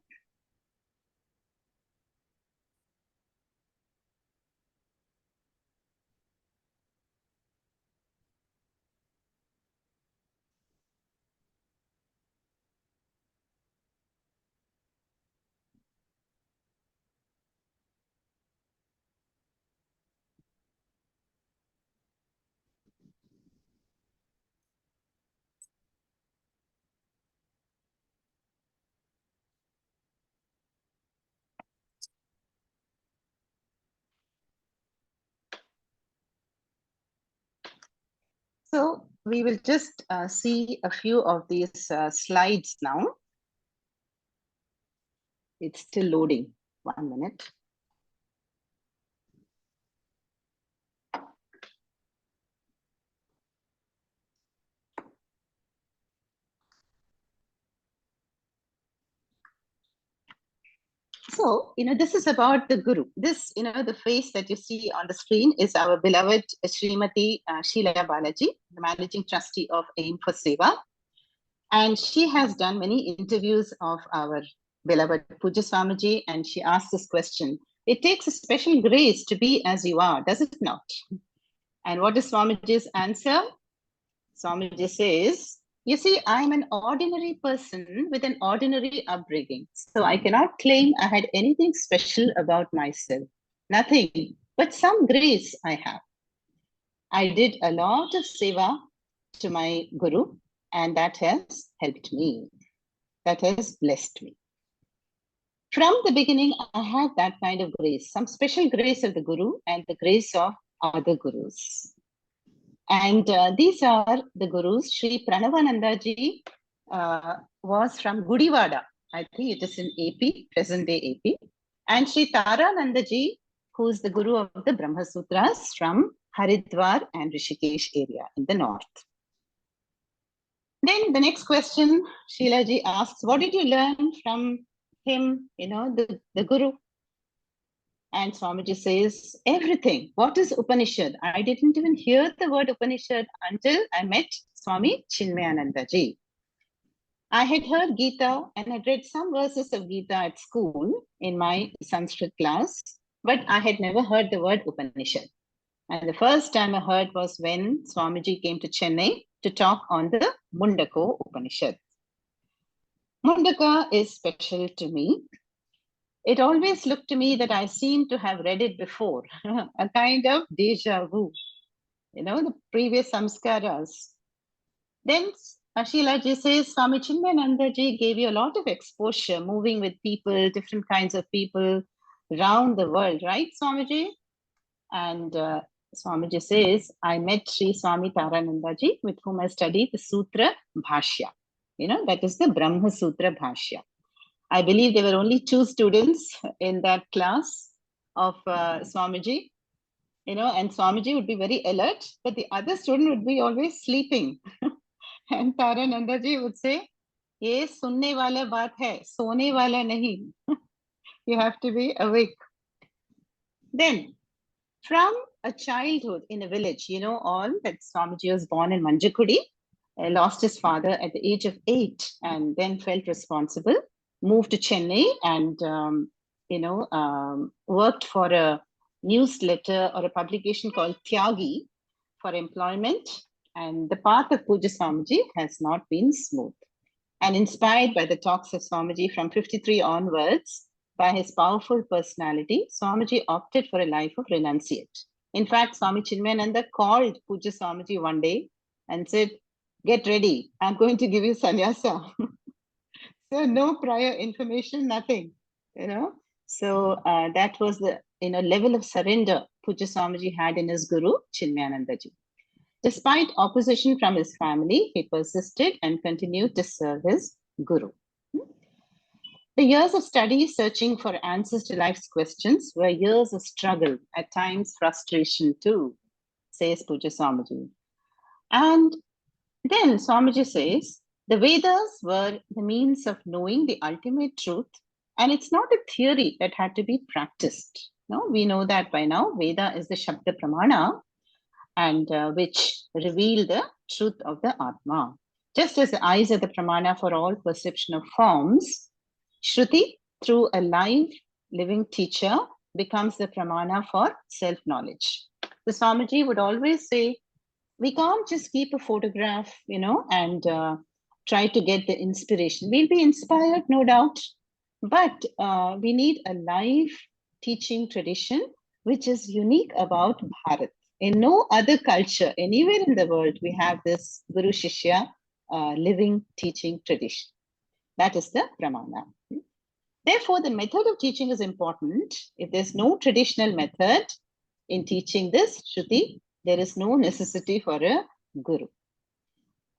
So we will just see a few of these slides now. It's still loading. 1 minute. So, this is about the Guru. This, the face that you see on the screen is our beloved Srimati Sheila Balaji, the managing trustee of AIM for Seva. And she has done many interviews of our beloved Pujya Swamiji, and she asked this question: it takes a special grace to be as you are, does it not? And what is Swamiji's answer? Swamiji says, you see, I'm an ordinary person with an ordinary upbringing. So I cannot claim I had anything special about myself. Nothing, but some grace I have. I did a lot of seva to my Guru, and that has helped me. That has blessed me. From the beginning, I had that kind of grace, some special grace of the Guru and the grace of other Gurus. And these are the Gurus. Sri Pranavanandaji was from Gudivada. I think it is in AP, present-day AP. And Sri Taranandaji, who is the Guru of the Brahma Sutras, from Haridwar and Rishikesh area in the north. Then the next question, Sheilaji asks, what did you learn from him, the Guru? And Swamiji says, everything. What is Upanishad? I didn't even hear the word Upanishad until I met Swami Chinmayanandaji. I had heard Gita and had read some verses of Gita at school in my Sanskrit class, but I had never heard the word Upanishad. And the first time I heard was when Swamiji came to Chennai to talk on the Mundaka Upanishad. Mundaka is special to me. It always looked to me that I seemed to have read it before, a kind of deja vu, the previous samskaras. Then Ashilaji says, Swami Chinmayanandaji gave you a lot of exposure, moving with people, different kinds of people around the world, right, Swamiji? And Swamiji says, I met Sri Swami Taranandaji, with whom I studied the Sutra Bhashya. That is the Brahma Sutra Bhashya. I believe there were only 2 students in that class of Swamiji, and Swamiji would be very alert, but the other student would be always sleeping. And Tarananda ji would say, "Ye sunne wala baat hai, sone wala nahi." You have to be awake. Then, from a childhood in a village, all that Swamiji was born in Manjakudi, lost his father at the age of 8, and then felt responsible, moved to Chennai, and worked for a newsletter or a publication called Tyagi for employment. And the path of Puja Swamiji has not been smooth. And inspired by the talks of Swamiji from 53 onwards, by his powerful personality, Swamiji opted for a life of renunciate. In fact, Swami Chinmayananda called Puja Swamiji one day and said, "Get ready, I'm going to give you sannyasa." So no prior information, nothing, So that was the level of surrender Puja Swamiji had in his guru, Chinmayananda ji. Despite opposition from his family, he persisted and continued to serve his guru. The years of study, searching for answers to life's questions, were years of struggle, at times frustration too, says Puja Swamiji. And then Swamiji says, the Vedas were the means of knowing the ultimate truth, and it's not a theory that had to be practiced. No, we know that by now. Veda is the Shabda Pramana, and which reveal the truth of the Atma. Just as the eyes are the Pramana for all perception of forms, Shruti, through a live, living teacher, becomes the Pramana for self-knowledge. The Swamiji would always say, we can't just keep a photograph, and try to get the inspiration. We'll be inspired, no doubt, but we need a live teaching tradition, which is unique about Bharat. In no other culture, anywhere in the world, we have this Guru Shishya living teaching tradition. That is the Pramana. Therefore, the method of teaching is important. If there's no traditional method in teaching this Shruti, there is no necessity for a guru.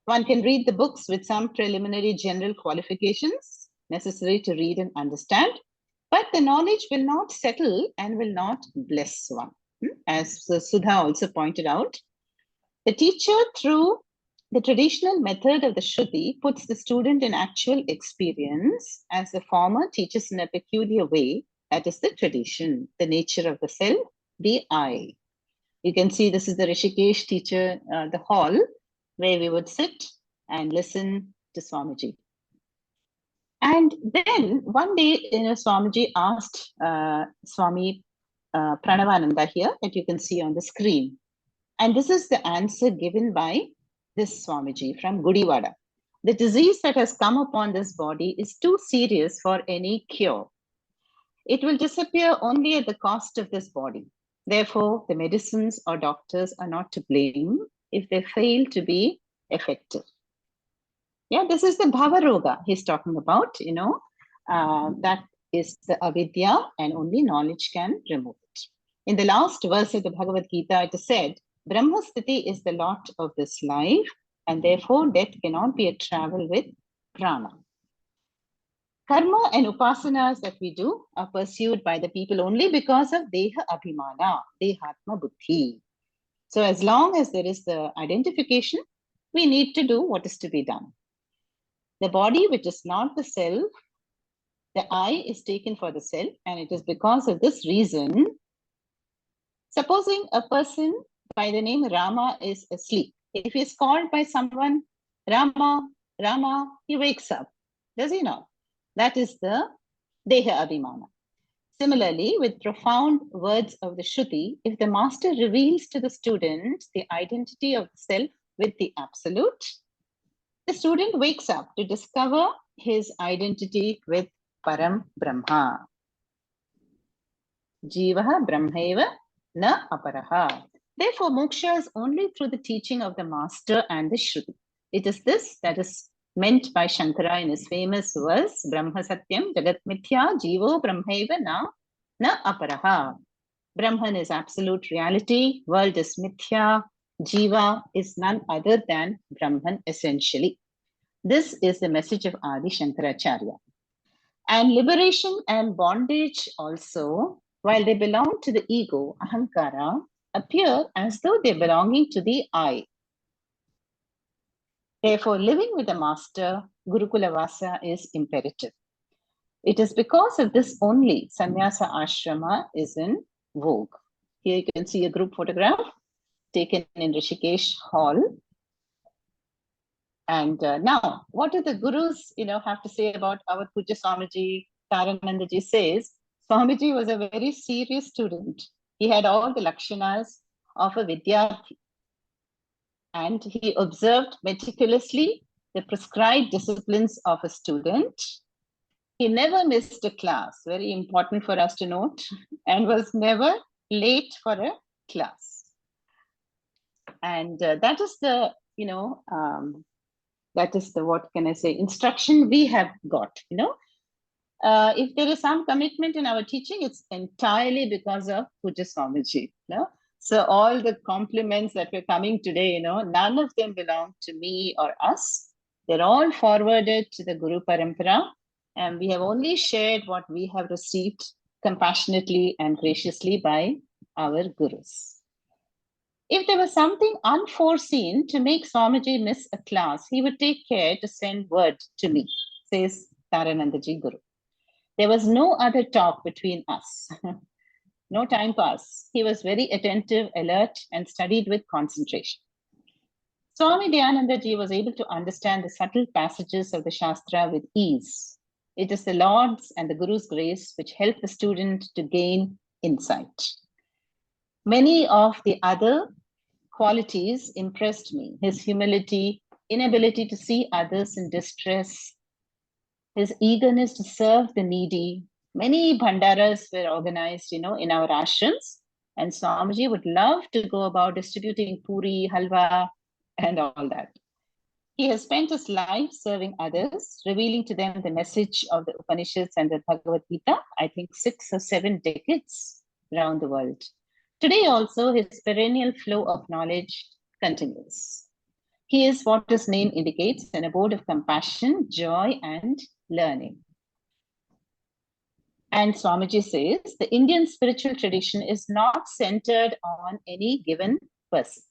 One can read the books with some preliminary general qualifications necessary to read and understand, but the knowledge will not settle and will not bless one. As Sudha also pointed out, the teacher, through the traditional method of the Shruti, puts the student in actual experience, as the former teaches in a peculiar way, that is the tradition, the nature of the self, the I. You can see this is the Rishikesh teacher, the hall, where we would sit and listen to Swamiji. And then one day, Swamiji asked Swami Pranavananda here, that you can see on the screen. And this is the answer given by this Swamiji from Gudiwada. The disease that has come upon this body is too serious for any cure. It will disappear only at the cost of this body. Therefore, the medicines or doctors are not to blame if they fail to be effective. Yeah, this is the Bhavaroga he's talking about, that is the avidya, and only knowledge can remove it. In the last verse of the Bhagavad Gita, it is said, Brahmasthiti is the lot of this life, and therefore death cannot be a travel with prana. Karma and upasanas that we do are pursued by the people only because of deha abhimana, dehatma buddhi. So as long as there is the identification, we need to do what is to be done. The body, which is not the self, the I is taken for the self, and it is because of this reason. Supposing a person by the name Rama is asleep. If he is called by someone, Rama, Rama, he wakes up. Does he not? That is the Deha Abhimana. Similarly, with profound words of the Shruti, if the master reveals to the student the identity of the self with the absolute, the student wakes up to discover his identity with Param Brahma. Jivaha Brahmaiva na aparaha. Therefore, moksha is only through the teaching of the master and the Shruti. It is this that is meant by Shankara in his famous verse, Brahma Satyam Jagat Mithya Jivo Brahmaiva na aparaha. Brahman is absolute reality, world is Mithya, Jiva is none other than Brahman essentially. This is the message of Adi Shankaracharya. And liberation and bondage also, while they belong to the ego, ahankara, appear as though they're belonging to the I. Therefore, living with the master, Gurukula Vasa, is imperative. It is because of this only sannyasa ashrama is in vogue. Here you can see a group photograph taken in Rishikesh Hall. And now, what do the gurus, have to say about our Puja Swamiji? Taranandaji says, Swamiji was a very serious student. He had all the lakshanas of a vidyarthi. And he observed meticulously the prescribed disciplines of a student. He never missed a class, very important for us to note, and was never late for a class. And that is the, that is the, what can I say, instruction we have got, If there is some commitment in our teaching, it's entirely because of Puja Swamiji. So all the compliments that were coming today, none of them belong to me or us. They're all forwarded to the Guru Parampara, and we have only shared what we have received compassionately and graciously by our gurus. If there was something unforeseen to make Swamiji miss a class, he would take care to send word to me, says Taranandaji Guru. There was no other talk between us. No time pass. He was very attentive, alert, and studied with concentration. Swami Dayanandaji was able to understand the subtle passages of the Shastra with ease. It is the Lord's and the Guru's grace which help the student to gain insight. Many of the other qualities impressed me. His humility, inability to see others in distress, his eagerness to serve the needy. Many bhandaras were organized, in our ashrams, and Swamiji would love to go about distributing puri, halwa, and all that. He has spent his life serving others, revealing to them the message of the Upanishads and the Bhagavad Gita, I think 6 or 7 decades around the world. Today also, his perennial flow of knowledge continues. He is what his name indicates, an abode of compassion, joy, and learning. And Swamiji says, the Indian spiritual tradition is not centered on any given person.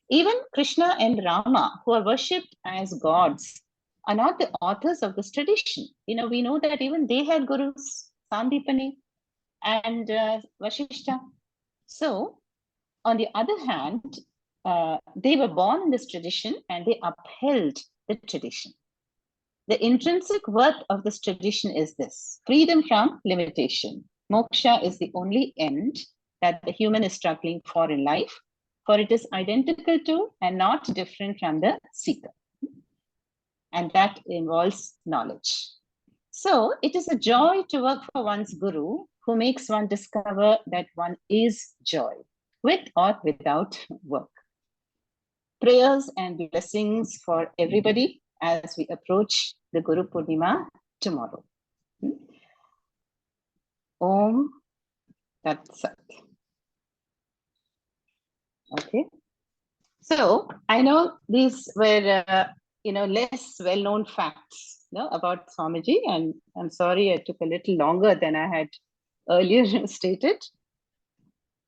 Even Krishna and Rama, who are worshipped as gods, are not the authors of this tradition. We know that even they had gurus, Sandipani and Vashishta. So, on the other hand, they were born in this tradition and they upheld the tradition. The intrinsic worth of this tradition is this: freedom from limitation. Moksha is the only end that the human is struggling for in life, for it is identical to and not different from the seeker. And that involves knowledge. So it is a joy to work for one's guru, who makes one discover that one is joy, with or without work. Prayers and blessings for everybody as we approach the Gurupurnima tomorrow. Om Tat Sat. Okay. So I know these were, less well-known facts, about Swamiji, and I'm sorry I took a little longer than I had earlier stated.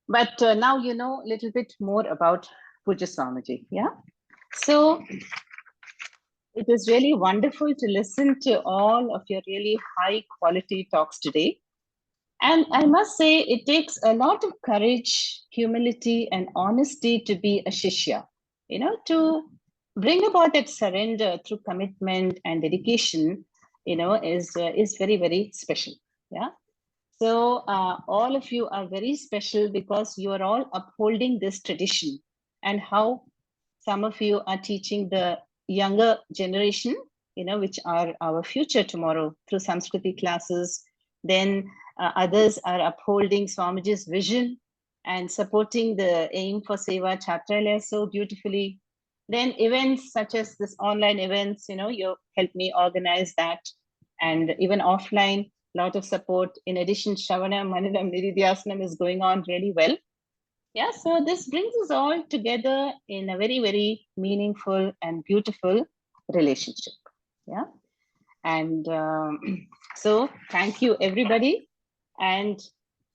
But now you know a little bit more about Puja Swamiji. Yeah. So it is really wonderful to listen to all of your really high quality talks today. And I must say, it takes a lot of courage, humility, and honesty to be a Shishya, to bring about that surrender through commitment and dedication, is very, very special. Yeah. So all of you are very special because you are all upholding this tradition, and how some of you are teaching the younger generation, which are our future tomorrow through Sanskriti classes. Then others are upholding Swamiji's vision and supporting the aim for Seva Chhatralaya so beautifully. Then events such as this online events, you help me organize that, and even offline, lot of support. In addition, Shravana Mananam Nididhyasanam is going on really well. Yeah, so this brings us all together in a very, very meaningful and beautiful relationship. Yeah, and So thank you, everybody. And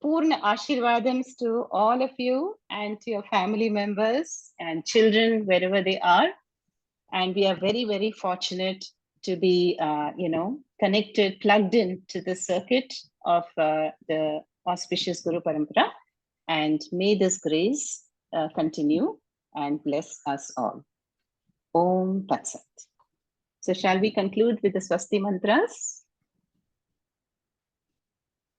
Purna Ashirvadams to all of you and to your family members and children, wherever they are. And we are very, very fortunate to be, connected, plugged in to the circuit of the auspicious Guru Parampara. And may this grace continue and bless us all. Om Tat Sat. So shall we conclude with the Swasti mantras?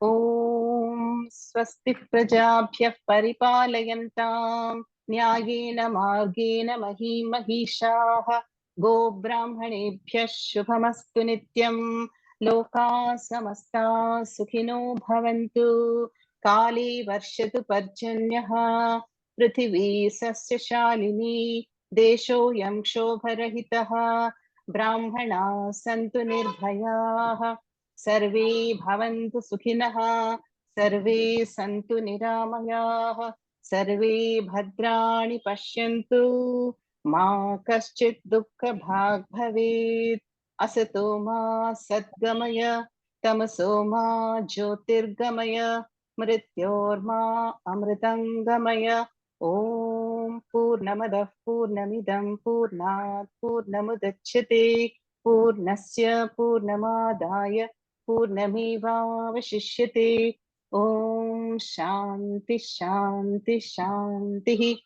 Om Swasti Prajabhyah Paripalayantam Nyayena Margena Mahishaha Go Brahmanebhyah Shubhamastu Nityam Loka Samasta Sukhino Bhavantu Kali Varshatu Parjanyaha Prithvi Sasya Shalini Desho Yam Shobharahitaha Brahmana Santu Nirbhayaha Sarve bhavantu sukhinah, sarve santu niramayaah, sarve bhadrani pashyantu, ma kaschit dukkha bhag bhavet, asato ma satgamaya, tamaso ma jyotirgamaya, mrityor ma amritangamaya. Om Purnamadah Purnamidam Purnat Purnamudachyate Purnasya Purnamadaya Purnamevavashishyate. Om Shanti Shanti Shanti.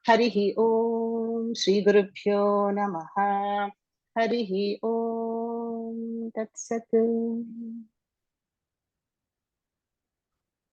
Harihi Om Shri Gurubhyo Namaha. Harihi Om Tat Sat.